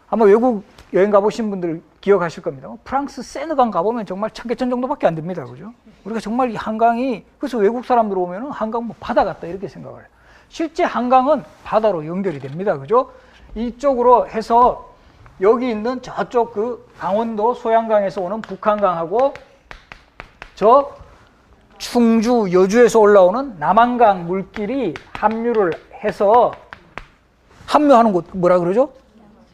아마 외국 여행 가보신 분들 기억하실 겁니다. 프랑스 세느강 가보면 정말 1000개천 정도밖에 안 됩니다, 그죠? 우리가 정말 이 한강이, 그래서 외국 사람들 오면은 한강 뭐 바다 같다 이렇게 생각을 해요. 실제 한강은 바다로 연결이 됩니다, 그죠? 이쪽으로 해서 여기 있는 저쪽 그 강원도 소양강에서 오는 북한강하고 저 충주, 여주에서 올라오는 남한강 물길이 합류를 해서, 합류하는 곳 뭐라 그러죠?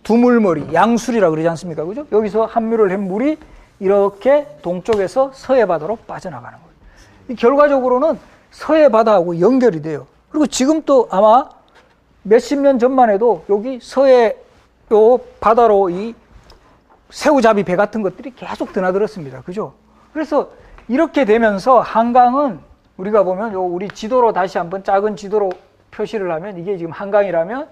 두물머리, 양술이라고 그러지 않습니까? 그죠? 여기서 합류를 한 물이 이렇게 동쪽에서 서해 바다로 빠져나가는 거예요. 이 결과적으로는 서해 바다하고 연결이 돼요. 그리고 지금 또 아마 몇십 년 전만 해도 여기 서해 요 바다로 이 새우잡이 배 같은 것들이 계속 드나들었습니다. 그죠? 그래서 이렇게 되면서 한강은 우리가 보면 요 우리 지도로 다시 한번 작은 지도로 표시를 하면, 이게 지금 한강이라면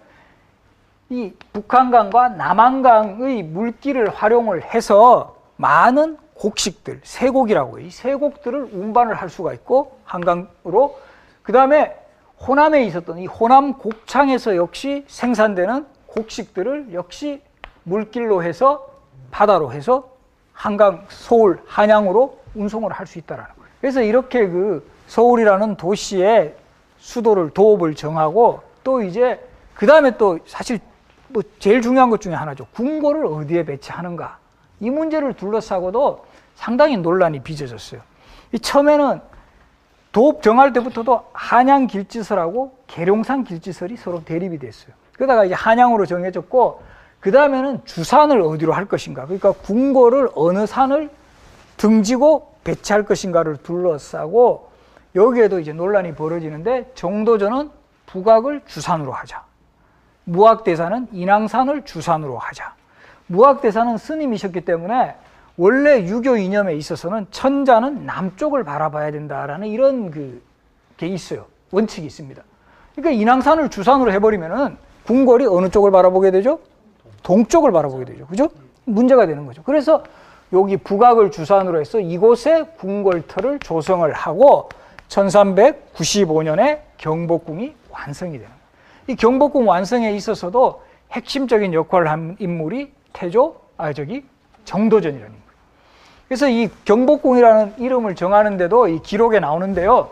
이 북한강과 남한강의 물길을 활용을 해서 많은 곡식들, 세곡이라고 해요. 이 세곡들을 운반을 할 수가 있고 한강으로, 그 다음에 호남에 있었던 이 호남 곡창에서 역시 생산되는 곡식들을 역시 물길로 해서 바다로 해서 한강, 서울, 한양으로 운송을 할 수 있다라는 거예요. 그래서 이렇게 그 서울이라는 도시의 수도를, 도읍을 정하고, 또 이제 그 다음에 또 사실 뭐 제일 중요한 것 중에 하나죠. 궁궐을 어디에 배치하는가. 이 문제를 둘러싸고도 상당히 논란이 빚어졌어요. 이 처음에는 도읍 정할 때부터도 한양 길지설하고 계룡산 길지설이 서로 대립이 됐어요. 그러다가 이제 한양으로 정해졌고, 그 다음에는 주산을 어디로 할 것인가. 그러니까 궁궐을 어느 산을 등지고 배치할 것인가를 둘러싸고, 여기에도 이제 논란이 벌어지는데, 정도전은 북악을 주산으로 하자. 무악대사는 인왕산을 주산으로 하자. 무악대사는 스님이셨기 때문에 원래 유교 이념에 있어서는 천자는 남쪽을 바라봐야 된다라는 이런 게 있어요. 원칙이 있습니다. 그러니까 인왕산을 주산으로 해버리면은 궁궐이 어느 쪽을 바라보게 되죠? 동쪽을 바라보게 되죠. 그죠? 문제가 되는 거죠. 그래서 여기 북악을 주산으로 해서 이곳에 궁궐터를 조성을 하고 1395년에 경복궁이 완성이 되는 거예요. 이 경복궁 완성에 있어서도 핵심적인 역할을 한 인물이 정도전이라는 인물. 그래서 이 경복궁이라는 이름을 정하는데도 이 기록에 나오는데요.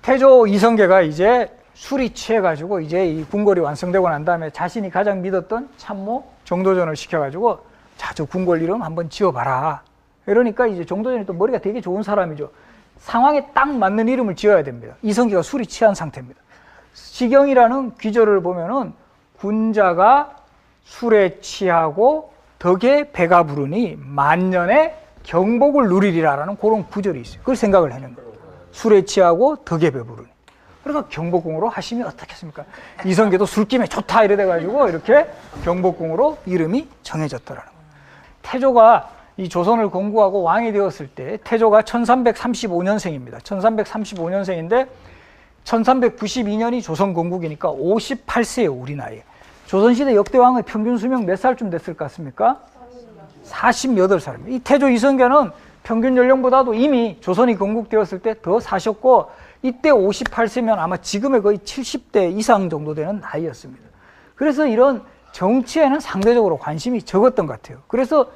태조 이성계가 이제 술이 취해가지고 이제 이 궁궐이 완성되고 난 다음에 자신이 가장 믿었던 참모 정도전을 시켜가지고 자, 저 궁궐 이름 한번 지어봐라. 이러니까 이제 정도전이 또 머리가 되게 좋은 사람이죠. 상황에 딱 맞는 이름을 지어야 됩니다. 이성계가 술이 취한 상태입니다. 시경이라는 귀절을 보면은 군자가 술에 취하고 덕에 배가 부르니 만년에 경복을 누리리라라는 그런 구절이 있어요. 그걸 생각을 해낸 거예요. 술에 취하고 덕에 배부르니. 그러니까 경복궁으로 하시면 어떻겠습니까? 이성계도 술김에 좋다 이래 돼가지고 이렇게 경복궁으로 이름이 정해졌더라는 거예요. 태조가 이 조선을 건국하고 왕이 되었을 때 태조가 1335년생입니다. 1335년생인데 1392년이 조선 건국이니까 58세예요, 우리 나이에. 조선시대 역대 왕의 평균 수명 몇 살쯤 됐을 것 같습니까? 48살입니다. 이 태조 이성계는 평균 연령보다도 이미 조선이 건국되었을 때 더 사셨고 이때 58세면 아마 지금의 거의 70대 이상 정도 되는 나이였습니다. 그래서 이런 정치에는 상대적으로 관심이 적었던 것 같아요. 그래서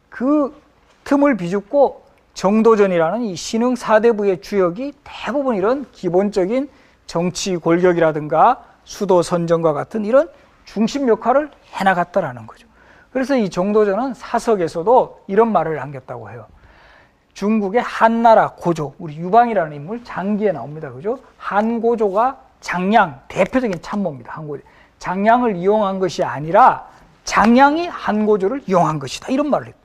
그 틈을 비집고 정도전이라는 이 신흥 사대부의 주역이 대부분 이런 기본적인 정치 골격이라든가 수도 선정과 같은 이런 중심 역할을 해나갔다라는 거죠. 그래서 이 정도전은 사석에서도 이런 말을 남겼다고 해요. 중국의 한나라 고조, 우리 유방이라는 인물 장기에 나옵니다. 그죠? 한고조가 장량, 대표적인 참모입니다. 한고조. 장량을 이용한 것이 아니라 장량이 한고조를 이용한 것이다. 이런 말을 해요.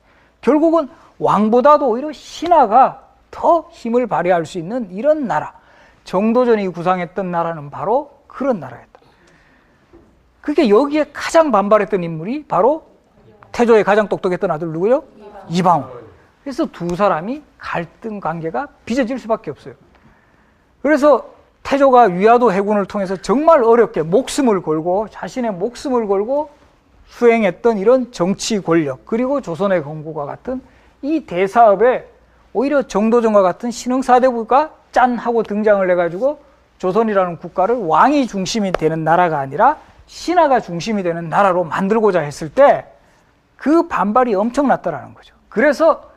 결국은 왕보다도 오히려 신하가 더 힘을 발휘할 수 있는 이런 나라. 정도전이 구상했던 나라는 바로 그런 나라였다. 그게 여기에 가장 반발했던 인물이 바로 태조의 가장 똑똑했던 아들 누구요? 이방원. 그래서 두 사람이 갈등 관계가 빚어질 수밖에 없어요. 그래서 태조가 위화도 해군을 통해서 정말 어렵게 목숨을 걸고 자신의 목숨을 걸고 수행했던 이런 정치 권력 그리고 조선의 건국과 같은 이 대사업에 오히려 정도전과 같은 신흥사대부가 짠 하고 등장을 해가지고 조선이라는 국가를 왕이 중심이 되는 나라가 아니라 신하가 중심이 되는 나라로 만들고자 했을 때 그 반발이 엄청났다라는 거죠. 그래서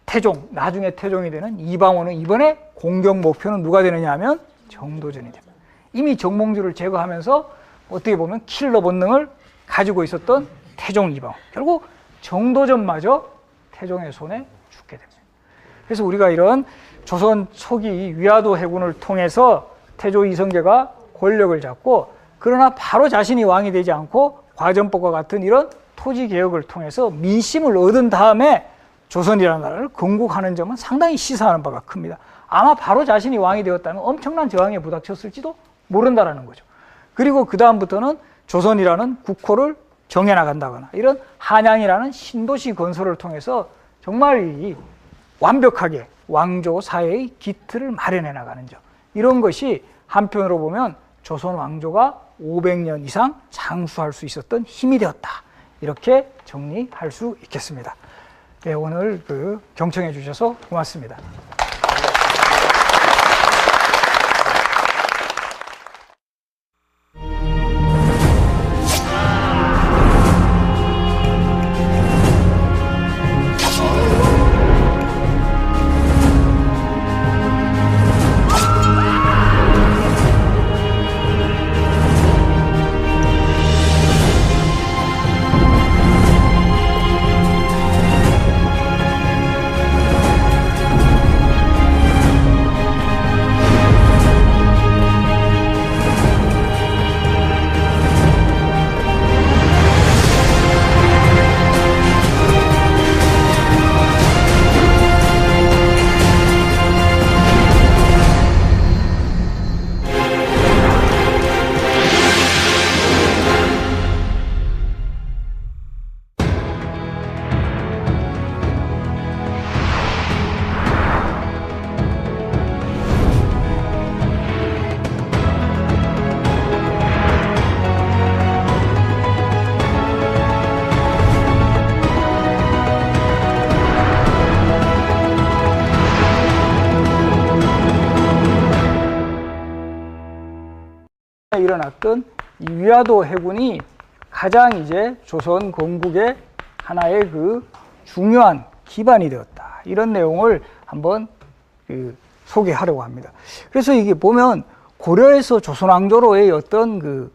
태종, 나중에 태종이 되는 이방원은 이번에 공격 목표는 누가 되느냐 하면 정도전이 됩니다. 이미 정몽주를 제거하면서 어떻게 보면 킬러 본능을 가지고 있었던 태종 이방원. 결국 정도전마저 태종의 손에 죽게 됩니다. 그래서 우리가 이런 조선 초기 위화도 해군을 통해서 태조 이성계가 권력을 잡고 그러나 바로 자신이 왕이 되지 않고 과전법과 같은 이런 토지 개혁을 통해서 민심을 얻은 다음에 조선이라는 나라를 건국하는 점은 상당히 시사하는 바가 큽니다. 아마 바로 자신이 왕이 되었다면 엄청난 저항에 부닥쳤을지도 모른다라는 거죠. 그리고 그 다음부터는 조선이라는 국호를 정해나간다거나 이런 한양이라는 신도시 건설을 통해서 정말 이 완벽하게 왕조 사회의 기틀을 마련해 나가는 점, 이런 것이 한편으로 보면 조선 왕조가 500년 이상 장수할 수 있었던 힘이 되었다, 이렇게 정리할 수 있겠습니다. 네, 오늘 경청해 주셔서 고맙습니다. 일어났던 이 위화도 해군이 가장 이제 조선 건국의 하나의 그 중요한 기반이 되었다. 이런 내용을 한번 소개하려고 합니다. 그래서 이게 보면 고려에서 조선왕조로의 어떤 그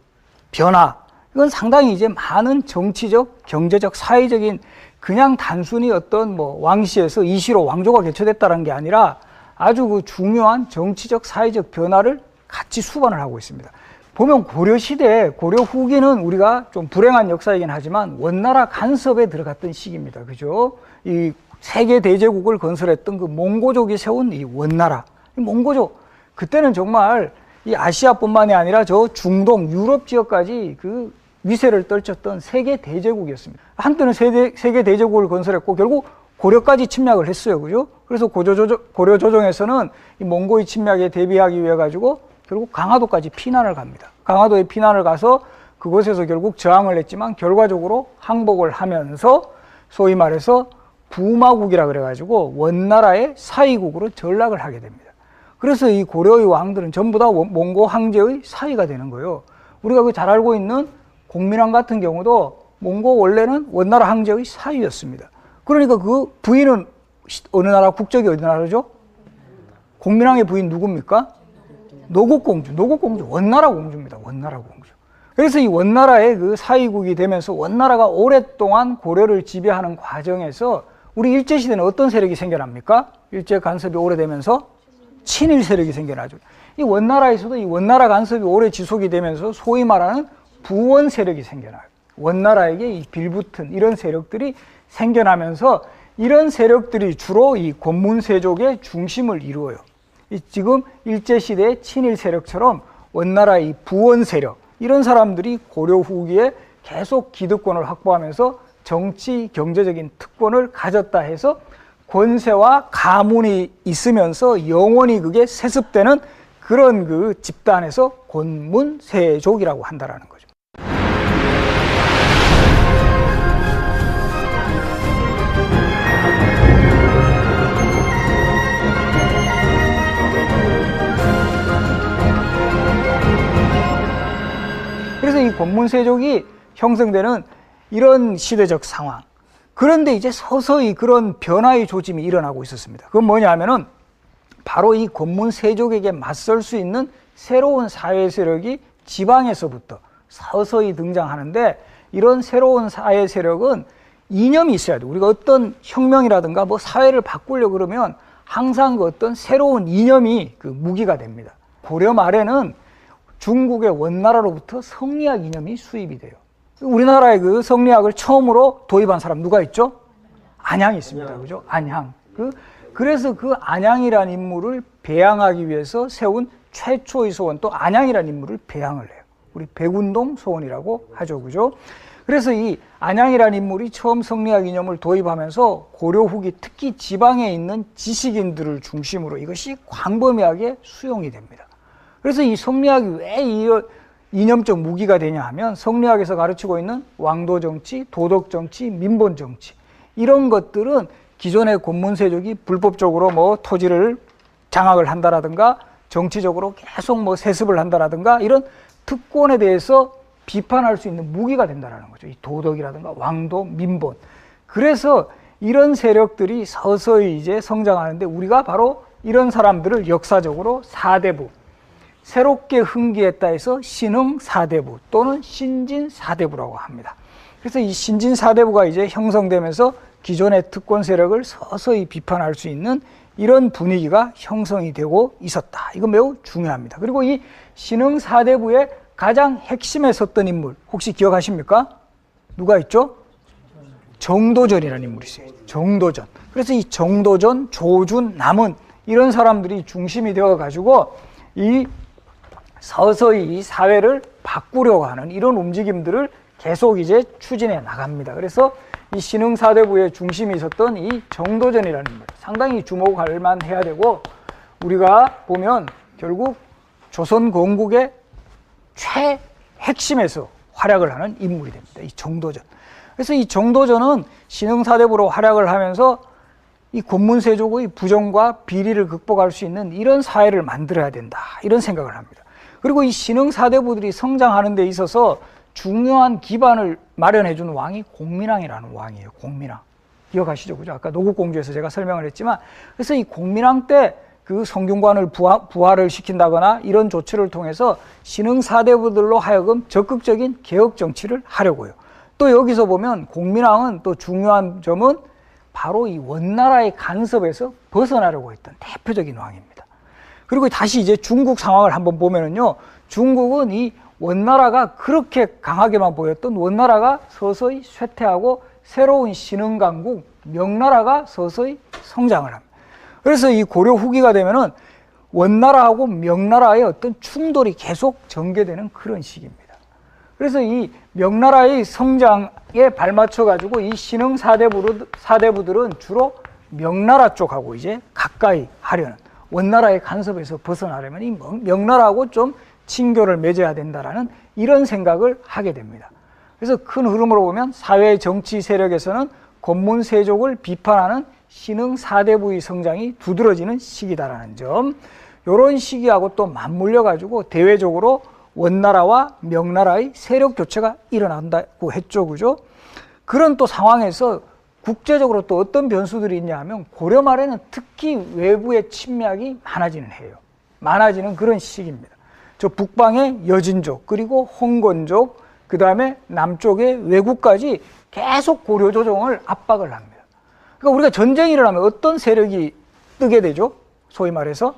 변화, 이건 상당히 이제 많은 정치적, 경제적, 사회적인 그냥 단순히 어떤 뭐 왕시에서 이시로 왕조가 개최됐다는 게 아니라 아주 그 중요한 정치적, 사회적 변화를 같이 수반을 하고 있습니다. 보면 고려시대, 고려 후기는 우리가 좀 불행한 역사이긴 하지만 원나라 간섭에 들어갔던 시기입니다. 그죠? 이 세계 대제국을 건설했던 그 몽고족이 세운 이 원나라, 이 몽고족, 그때는 정말 이 아시아뿐만이 아니라 저 중동, 유럽 지역까지 그 위세를 떨쳤던 세계 대제국이었습니다. 한때는 세계 대제국을 건설했고 결국 고려까지 침략을 했어요. 그죠? 그래서 고려 조정에서는 이 몽고의 침략에 대비하기 위해 가지고 결국 강화도까지 피난을 갑니다. 강화도에 피난을 가서 그곳에서 결국 저항을 했지만 결과적으로 항복을 하면서 소위 말해서 부마국이라 그래가지고 원나라의 사위국으로 전락을 하게 됩니다. 그래서 이 고려의 왕들은 전부 다 몽고 황제의 사위가 되는 거예요. 우리가 그 잘 알고 있는 공민왕 같은 경우도 몽고 원래는 원나라 황제의 사위였습니다. 그러니까 그 부인은 어느 나라 국적이 어디 나라죠? 공민왕의 부인 누굽니까? 노국공주, 원나라 공주입니다. 원나라 공주. 그래서 이 원나라의 그 사위국이 되면서 원나라가 오랫동안 고려를 지배하는 과정에서 우리 일제시대는 어떤 세력이 생겨납니까? 일제 간섭이 오래되면서 친일 세력이 생겨나죠. 이 원나라에서도 이 원나라 간섭이 오래 지속이 되면서 소위 말하는 부원 세력이 생겨나요. 원나라에게 이 빌붙은 이런 세력들이 생겨나면서 이런 세력들이 주로 이 권문세족의 중심을 이루어요. 지금 일제시대의 친일 세력처럼 원나라의 부원 세력, 이런 사람들이 고려 후기에 계속 기득권을 확보하면서 정치, 경제적인 특권을 가졌다 해서 권세와 가문이 있으면서 영원히 그게 세습되는 그런 그 집단에서 권문세족이라고 한다라는 거죠. 그래서 이 권문세족이 형성되는 이런 시대적 상황. 그런데 이제 서서히 그런 변화의 조짐이 일어나고 있었습니다. 그건 뭐냐 하면은 바로 이 권문세족에게 맞설 수 있는 새로운 사회 세력이 지방에서부터 서서히 등장하는데, 이런 새로운 사회 세력은 이념이 있어야 돼요. 우리가 어떤 혁명이라든가 뭐 사회를 바꾸려고 그러면 항상 그 어떤 새로운 이념이 그 무기가 됩니다. 고려 말에는 중국의 원나라로부터 성리학 이념이 수입이 돼요. 우리나라의 그 성리학을 처음으로 도입한 사람 누가 있죠? 안양이 있습니다. 그죠? 안양. 그래서 그 안양이라는 인물을 배양하기 위해서 세운 최초의 소원, 또 안양이라는 인물을 배양을 해요. 우리 백운동 소원이라고 하죠. 그죠? 그래서 이 안양이라는 인물이 처음 성리학 이념을 도입하면서 고려 후기 특히 지방에 있는 지식인들을 중심으로 이것이 광범위하게 수용이 됩니다. 그래서 이 성리학이 왜 이념적 무기가 되냐 하면 성리학에서 가르치고 있는 왕도 정치, 도덕 정치, 민본 정치, 이런 것들은 기존의 권문세족이 불법적으로 뭐 토지를 장악을 한다라든가 정치적으로 계속 뭐 세습을 한다라든가 이런 특권에 대해서 비판할 수 있는 무기가 된다라는 거죠. 이 도덕이라든가 왕도, 민본. 그래서 이런 세력들이 서서히 이제 성장하는데 우리가 바로 이런 사람들을 역사적으로 사대부, 새롭게 흥기했다 해서 신흥사대부 또는 신진사대부라고 합니다. 그래서 이 신진사대부가 이제 형성되면서 기존의 특권 세력을 서서히 비판할 수 있는 이런 분위기가 형성이 되고 있었다. 이거 매우 중요합니다. 그리고 이 신흥사대부의 가장 핵심에 섰던 인물 혹시 기억하십니까? 누가 있죠? 정도전이라는 인물이 있어요. 정도전. 그래서 이 정도전, 조준, 남은 이런 사람들이 중심이 되어가지고 이 서서히 이 사회를 바꾸려고 하는 이런 움직임들을 계속 이제 추진해 나갑니다. 그래서 이 신흥사대부의 중심이 있었던 이 정도전이라는 인물, 상당히 주목할 만해야 되고, 우리가 보면 결국 조선 건국의 최핵심에서 활약을 하는 인물이 됩니다. 이 정도전. 그래서 이 정도전은 신흥사대부로 활약을 하면서 이 권문세족의 부정과 비리를 극복할 수 있는 이런 사회를 만들어야 된다, 이런 생각을 합니다. 그리고 이 신흥 사대부들이 성장하는 데 있어서 중요한 기반을 마련해 준 왕이 공민왕이라는 왕이에요. 공민왕. 기억하시죠? 그죠? 아까 노국공주에서 제가 설명을 했지만, 그래서 이 공민왕 때 그 성균관을 부활을 시킨다거나 이런 조치를 통해서 신흥 사대부들로 하여금 적극적인 개혁 정치를 하려고요. 또 여기서 보면 공민왕은 또 중요한 점은 바로 이 원나라의 간섭에서 벗어나려고 했던 대표적인 왕입니다. 그리고 다시 이제 중국 상황을 한번 보면은요, 중국은 이 원나라가 그렇게 강하게만 보였던 원나라가 서서히 쇠퇴하고 새로운 신흥강국 명나라가 서서히 성장을 합니다. 그래서 이 고려 후기가 되면은 원나라하고 명나라의 어떤 충돌이 계속 전개되는 그런 시기입니다. 그래서 이 명나라의 성장에 발맞춰 가지고 이 신흥 사대부들은 주로 명나라 쪽하고 이제 가까이 하려는, 원나라의 간섭에서 벗어나려면 이 명나라하고 좀 친교를 맺어야 된다라는 이런 생각을 하게 됩니다. 그래서 큰 흐름으로 보면 사회 정치 세력에서는 권문세족을 비판하는 신흥 사대부의 성장이 두드러지는 시기다라는 점, 이런 시기하고 또 맞물려 가지고 대외적으로 원나라와 명나라의 세력 교체가 일어난다고 했죠, 그죠? 그런 또 상황에서 국제적으로 또 어떤 변수들이 있냐 하면 고려 말에는 특히 외부의 침략이 많아지는 해요. 많아지는 그런 시기입니다. 저 북방의 여진족, 그리고 홍건족, 그 다음에 남쪽의 왜구까지 계속 고려 조정을 압박을 합니다. 그러니까 우리가 전쟁이 일어나면 어떤 세력이 뜨게 되죠? 소위 말해서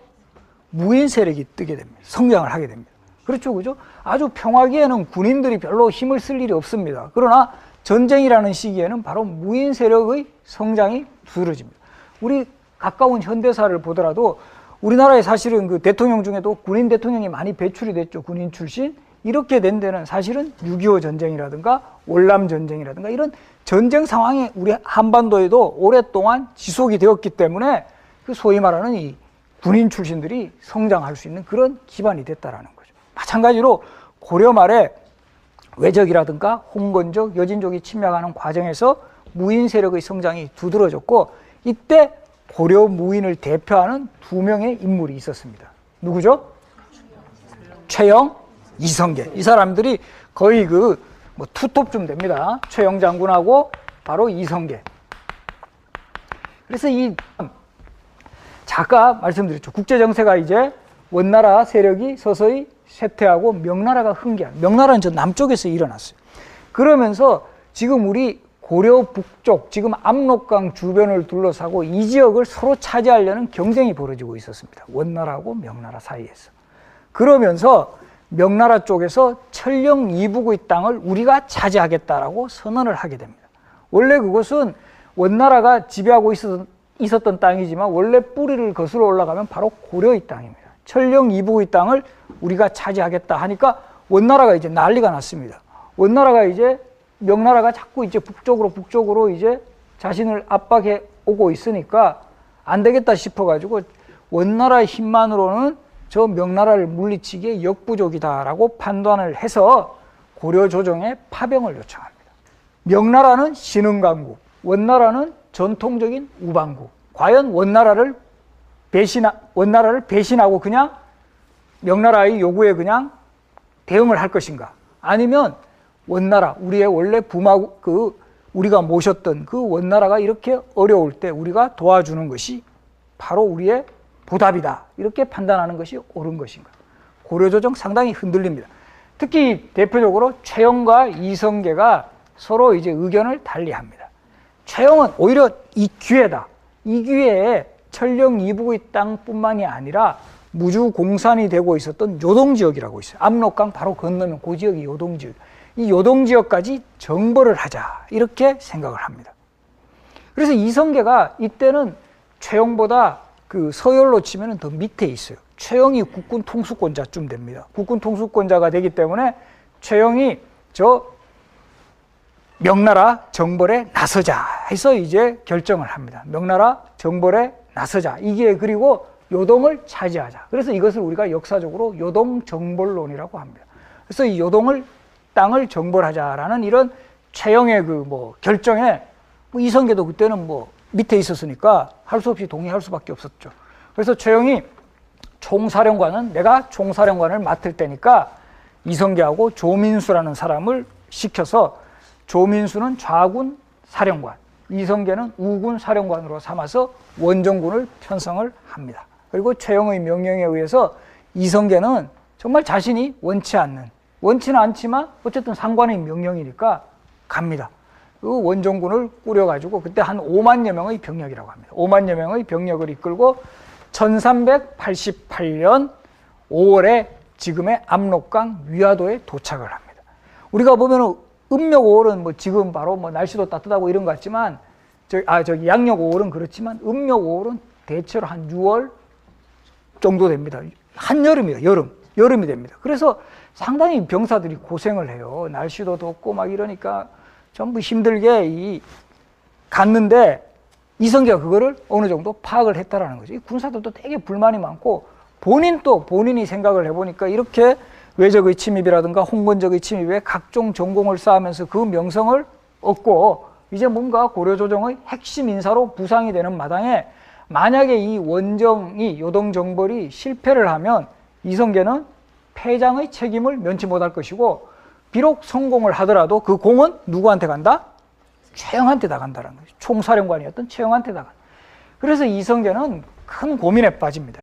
무인 세력이 뜨게 됩니다. 성장을 하게 됩니다. 그렇죠, 그죠? 아주 평화기에는 군인들이 별로 힘을 쓸 일이 없습니다. 그러나 전쟁이라는 시기에는 바로 무인 세력의 성장이 두드러집니다. 우리 가까운 현대사를 보더라도 우리나라에 사실은 그 대통령 중에도 군인 대통령이 많이 배출이 됐죠. 군인 출신. 이렇게 된 데는 사실은 6.25 전쟁이라든가 월남 전쟁이라든가 이런 전쟁 상황이 우리 한반도에도 오랫동안 지속이 되었기 때문에 그 소위 말하는 이 군인 출신들이 성장할 수 있는 그런 기반이 됐다라는 거죠. 마찬가지로 고려 말에 왜적이라든가 홍건족, 여진족이 침략하는 과정에서 무인 세력의 성장이 두드러졌고, 이때 고려 무인을 대표하는 두 명의 인물이 있었습니다. 누구죠? 최영, 이성계. 이 사람들이 거의 그 뭐 투톱쯤 됩니다. 최영 장군하고 바로 이성계. 그래서 이 아까 말씀드렸죠. 국제 정세가 이제 원나라 세력이 서서히 쇠퇴하고 명나라가 흥기한, 명나라는 저 남쪽에서 일어났어요. 그러면서 지금 우리 고려 북쪽, 지금 압록강 주변을 둘러싸고 이 지역을 서로 차지하려는 경쟁이 벌어지고 있었습니다. 원나라하고 명나라 사이에서. 그러면서 명나라 쪽에서 천령 이북의 땅을 우리가 차지하겠다라고 선언을 하게 됩니다. 원래 그것은 원나라가 지배하고 있었던 땅이지만 원래 뿌리를 거슬러 올라가면 바로 고려의 땅입니다. 천령 이북의 땅을 우리가 차지하겠다 하니까 원나라가 이제 난리가 났습니다. 원나라가 이제 명나라가 자꾸 이제 북쪽으로 이제 자신을 압박해 오고 있으니까 안 되겠다 싶어가지고 원나라의 힘만으로는 저 명나라를 물리치기에 역부족이다라고 판단을 해서 고려 조정에 파병을 요청합니다. 명나라는 신흥강국, 원나라는 전통적인 우방국. 과연 원나라를 배신하고 그냥 명나라의 요구에 그냥 대응을 할 것인가? 아니면 원나라, 우리의 원래 우리가 모셨던 그 원나라가 이렇게 어려울 때 우리가 도와주는 것이 바로 우리의 보답이다. 이렇게 판단하는 것이 옳은 것인가? 고려조정 상당히 흔들립니다. 특히 대표적으로 최영과 이성계가 서로 이제 의견을 달리합니다. 최영은 오히려 이 기회다. 이 기회에 천령 이북의 땅뿐만이 아니라 무주공산이 되고 있었던 요동지역이라고 있어요. 압록강 바로 건너면 그 지역이 요동지역. 이 요동지역까지 정벌을 하자. 이렇게 생각을 합니다. 그래서 이성계가 이때는 최영보다 그 서열로 치면 더 밑에 있어요. 최영이 국군 통수권자쯤 됩니다. 국군 통수권자가 되기 때문에 최영이 저 명나라 정벌에 나서자 해서 이제 결정을 합니다. 명나라 정벌에 나서자. 이게 그리고 요동을 차지하자. 그래서 이것을 우리가 역사적으로 요동정벌론이라고 합니다. 그래서 이 요동을 땅을 정벌하자라는 이런 최영의 그 결정에 이성계도 그때는 밑에 있었으니까 할 수 없이 동의할 수밖에 없었죠. 그래서 최영이 총사령관은 내가 총사령관을 맡을 때니까 이성계하고 조민수라는 사람을 시켜서 조민수는 좌군 사령관, 이성계는 우군 사령관으로 삼아서 원정군을 편성을 합니다. 그리고 최영의 명령에 의해서 이성계는 정말 자신이 원치는 않지만 어쨌든 상관의 명령이니까 갑니다. 그 원정군을 꾸려가지고 그때 한 5만여 명의 병력이라고 합니다. 5만여 명의 병력을 이끌고 1388년 5월에 지금의 압록강 위화도에 도착을 합니다. 우리가 보면은 음력 5월은 뭐 지금 바로 뭐 날씨도 따뜻하고 이런 것 같지만 저기 양력 5월은 그렇지만 음력 5월은 대체로 한 6월 정도 됩니다. 한여름이에요. 여름이 됩니다. 그래서 상당히 병사들이 고생을 해요. 날씨도 덥고 막 이러니까 전부 힘들게 갔는데 이성계가 그거를 어느 정도 파악을 했다라는 거죠. 이 군사들도 되게 불만이 많고 본인이 생각을 해보니까 이렇게 외적의 침입이라든가 홍건적의 침입에 각종 전공을 쌓으면서 그 명성을 얻고 이제 뭔가 고려조정의 핵심 인사로 부상이 되는 마당에 만약에 이 원정이 요동정벌이 실패를 하면 이성계는 패장의 책임을 면치 못할 것이고 비록 성공을 하더라도 그 공은 누구한테 간다? 최영한테 다 간다는 거죠. 총사령관이었던 최영한테 다 간다. 그래서 이성계는 큰 고민에 빠집니다.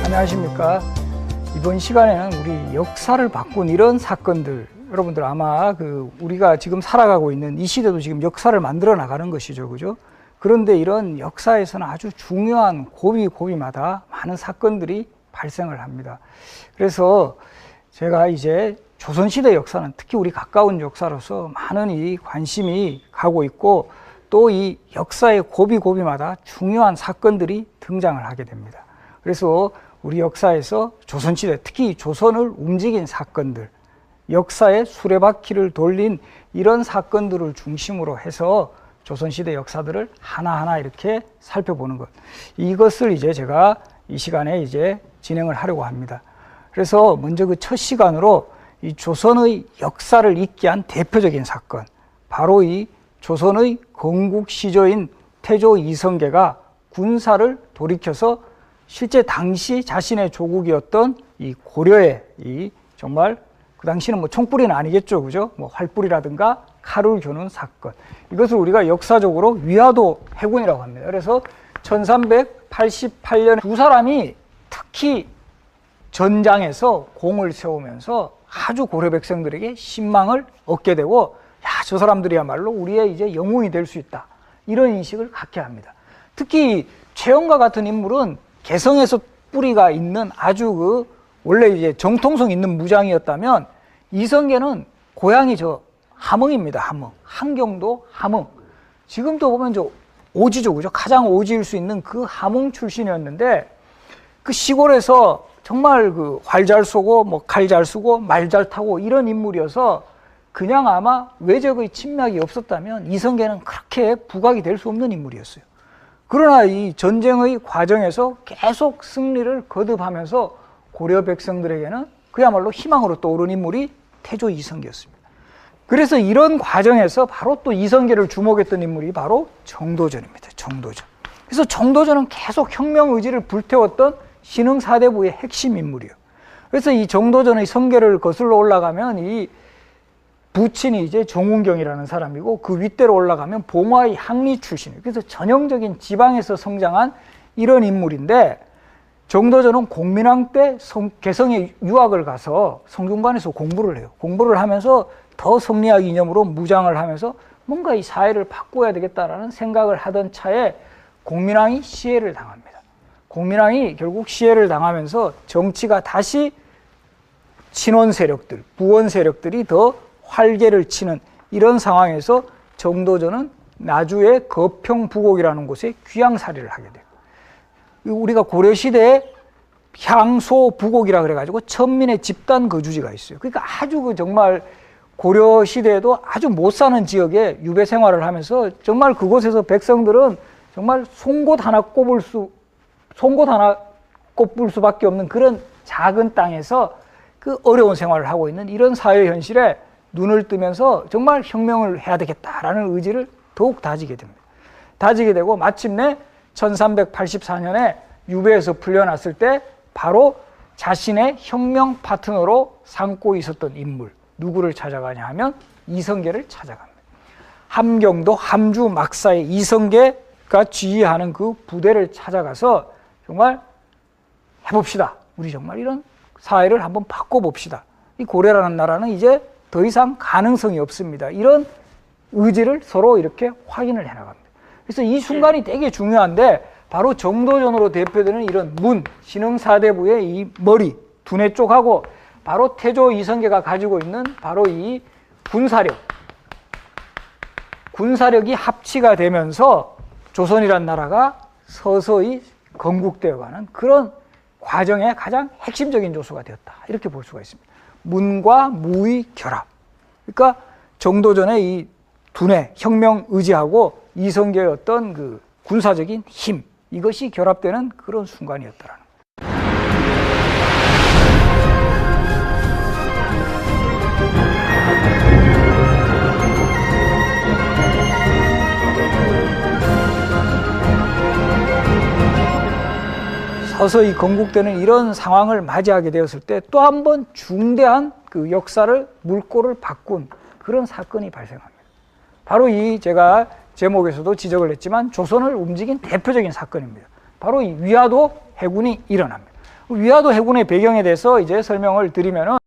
안녕하십니까. 이번 시간에는 우리 역사를 바꾼 이런 사건들, 여러분들 아마 우리가 지금 살아가고 있는 이 시대도 지금 역사를 만들어 나가는 것이죠. 그죠? 그런데 이런 역사에서는 아주 중요한 고비마다 많은 사건들이 발생을 합니다. 그래서 제가 이제 조선시대 역사는 특히 우리 가까운 역사로서 많은 이 관심이 가고 있고 또 이 역사의 고비마다 중요한 사건들이 등장을 하게 됩니다. 그래서 우리 역사에서 조선시대, 특히 조선을 움직인 사건들, 역사의 수레바퀴를 돌린 이런 사건들을 중심으로 해서 조선시대 역사들을 하나하나 이렇게 살펴보는 것. 이것을 이제 제가 이 시간에 이제 진행을 하려고 합니다. 그래서 먼저 그 첫 시간으로 이 조선의 역사를 잇게 한 대표적인 사건, 바로 이 조선의 건국 시조인 태조 이성계가 군사를 돌이켜서 실제 당시 자신의 조국이었던 이 고려에 이 정말 그 당시는 뭐 총뿌리는 아니겠죠, 그죠? 뭐 활뿌리라든가 칼을 겨눈 사건. 이것을 우리가 역사적으로 위화도 해군이라고 합니다. 그래서 1388년 두 사람이 특히 전장에서 공을 세우면서 아주 고려 백성들에게 신망을 얻게 되고, 야, 저 사람들이야말로 우리의 이제 영웅이 될 수 있다, 이런 인식을 갖게 합니다. 특히 최영과 같은 인물은 개성에서 뿌리가 있는 아주 원래 이제 정통성 있는 무장이었다면, 이성계는 고향이 저 함흥입니다. 함흥. 함경도 함흥. 지금도 보면 저 오지죠, 그죠? 가장 오지일 수 있는 그 함흥 출신이었는데, 그 시골에서 정말 활 잘 쏘고 뭐 칼 잘 쓰고 말 잘 타고 이런 인물이어서 그냥 아마 외적의 침략이 없었다면 이성계는 그렇게 부각이 될 수 없는 인물이었어요. 그러나 이 전쟁의 과정에서 계속 승리를 거듭하면서 고려 백성들에게는 그야말로 희망으로 떠오른 인물이 태조 이성계였습니다. 그래서 이런 과정에서 바로 또 이성계를 주목했던 인물이 바로 정도전입니다. 정도전. 그래서 정도전은 계속 혁명 의지를 불태웠던 신흥사대부의 핵심 인물이에요. 그래서 이 정도전의 성계를 거슬러 올라가면 이 부친이 이제 정운경이라는 사람이고, 그 윗대로 올라가면 봉화의 항리 출신이에요. 그래서 전형적인 지방에서 성장한 이런 인물인데, 정도전은 공민왕 때 개성에 유학을 가서 성균관에서 공부를 해요. 공부를 하면서 더 성리학 이념으로 무장을 하면서 뭔가 이 사회를 바꿔야 되겠다라는 생각을 하던 차에 공민왕이 시해를 당합니다. 공민왕이 결국 시해를 당하면서 정치가 다시 친원 세력들, 부원 세력들이 더 활개를 치는 이런 상황에서 정도전은 나주의 거평부곡이라는 곳에 귀양살이를 하게 돼요. 우리가 고려시대에 향소부곡이라 그래가지고 천민의 집단 거주지가 있어요. 그러니까 아주 정말 고려시대에도 아주 못 사는 지역에 유배 생활을 하면서 정말 그곳에서 백성들은 정말 송곳 하나 꼽을 수밖에 없는 그런 작은 땅에서 그 어려운 생활을 하고 있는 이런 사회 현실에 눈을 뜨면서 정말 혁명을 해야 되겠다라는 의지를 더욱 다지게 됩니다. 다지게 되고 마침내 1384년에 유배에서 풀려났을 때 바로 자신의 혁명 파트너로 삼고 있었던 인물, 누구를 찾아가냐 하면 이성계를 찾아갑니다. 함경도 함주 막사의 이성계가 지휘하는 그 부대를 찾아가서 정말 해봅시다. 우리 정말 이런 사회를 한번 바꿔봅시다. 이 고려라는 나라는 이제 더 이상 가능성이 없습니다. 이런 의지를 서로 이렇게 확인을 해나갑니다. 그래서 이 순간이 되게 중요한데, 바로 정도전으로 대표되는 이런 신흥사대부의 이 머리, 두뇌 쪽하고 바로 태조 이성계가 가지고 있는 바로 이 군사력이 합치가 되면서 조선이란 나라가 서서히 건국되어가는 그런 과정의 가장 핵심적인 요소가 되었다, 이렇게 볼 수가 있습니다. 문과 무의 결합. 그러니까 정도전의 이 두뇌, 혁명 의지하고 이성계의 어떤 그 군사적인 힘, 이것이 결합되는 그런 순간이었다라는 거예요. 서서히 건국되는 이런 상황을 맞이하게 되었을 때 또 한 번 중대한 그 역사를 물꼬를 바꾼 그런 사건이 발생합니다. 바로 이 제가 제목에서도 지적을 했지만 조선을 움직인 대표적인 사건입니다. 바로 이 위화도 해군이 일어납니다. 위화도 해군의 배경에 대해서 이제 설명을 드리면은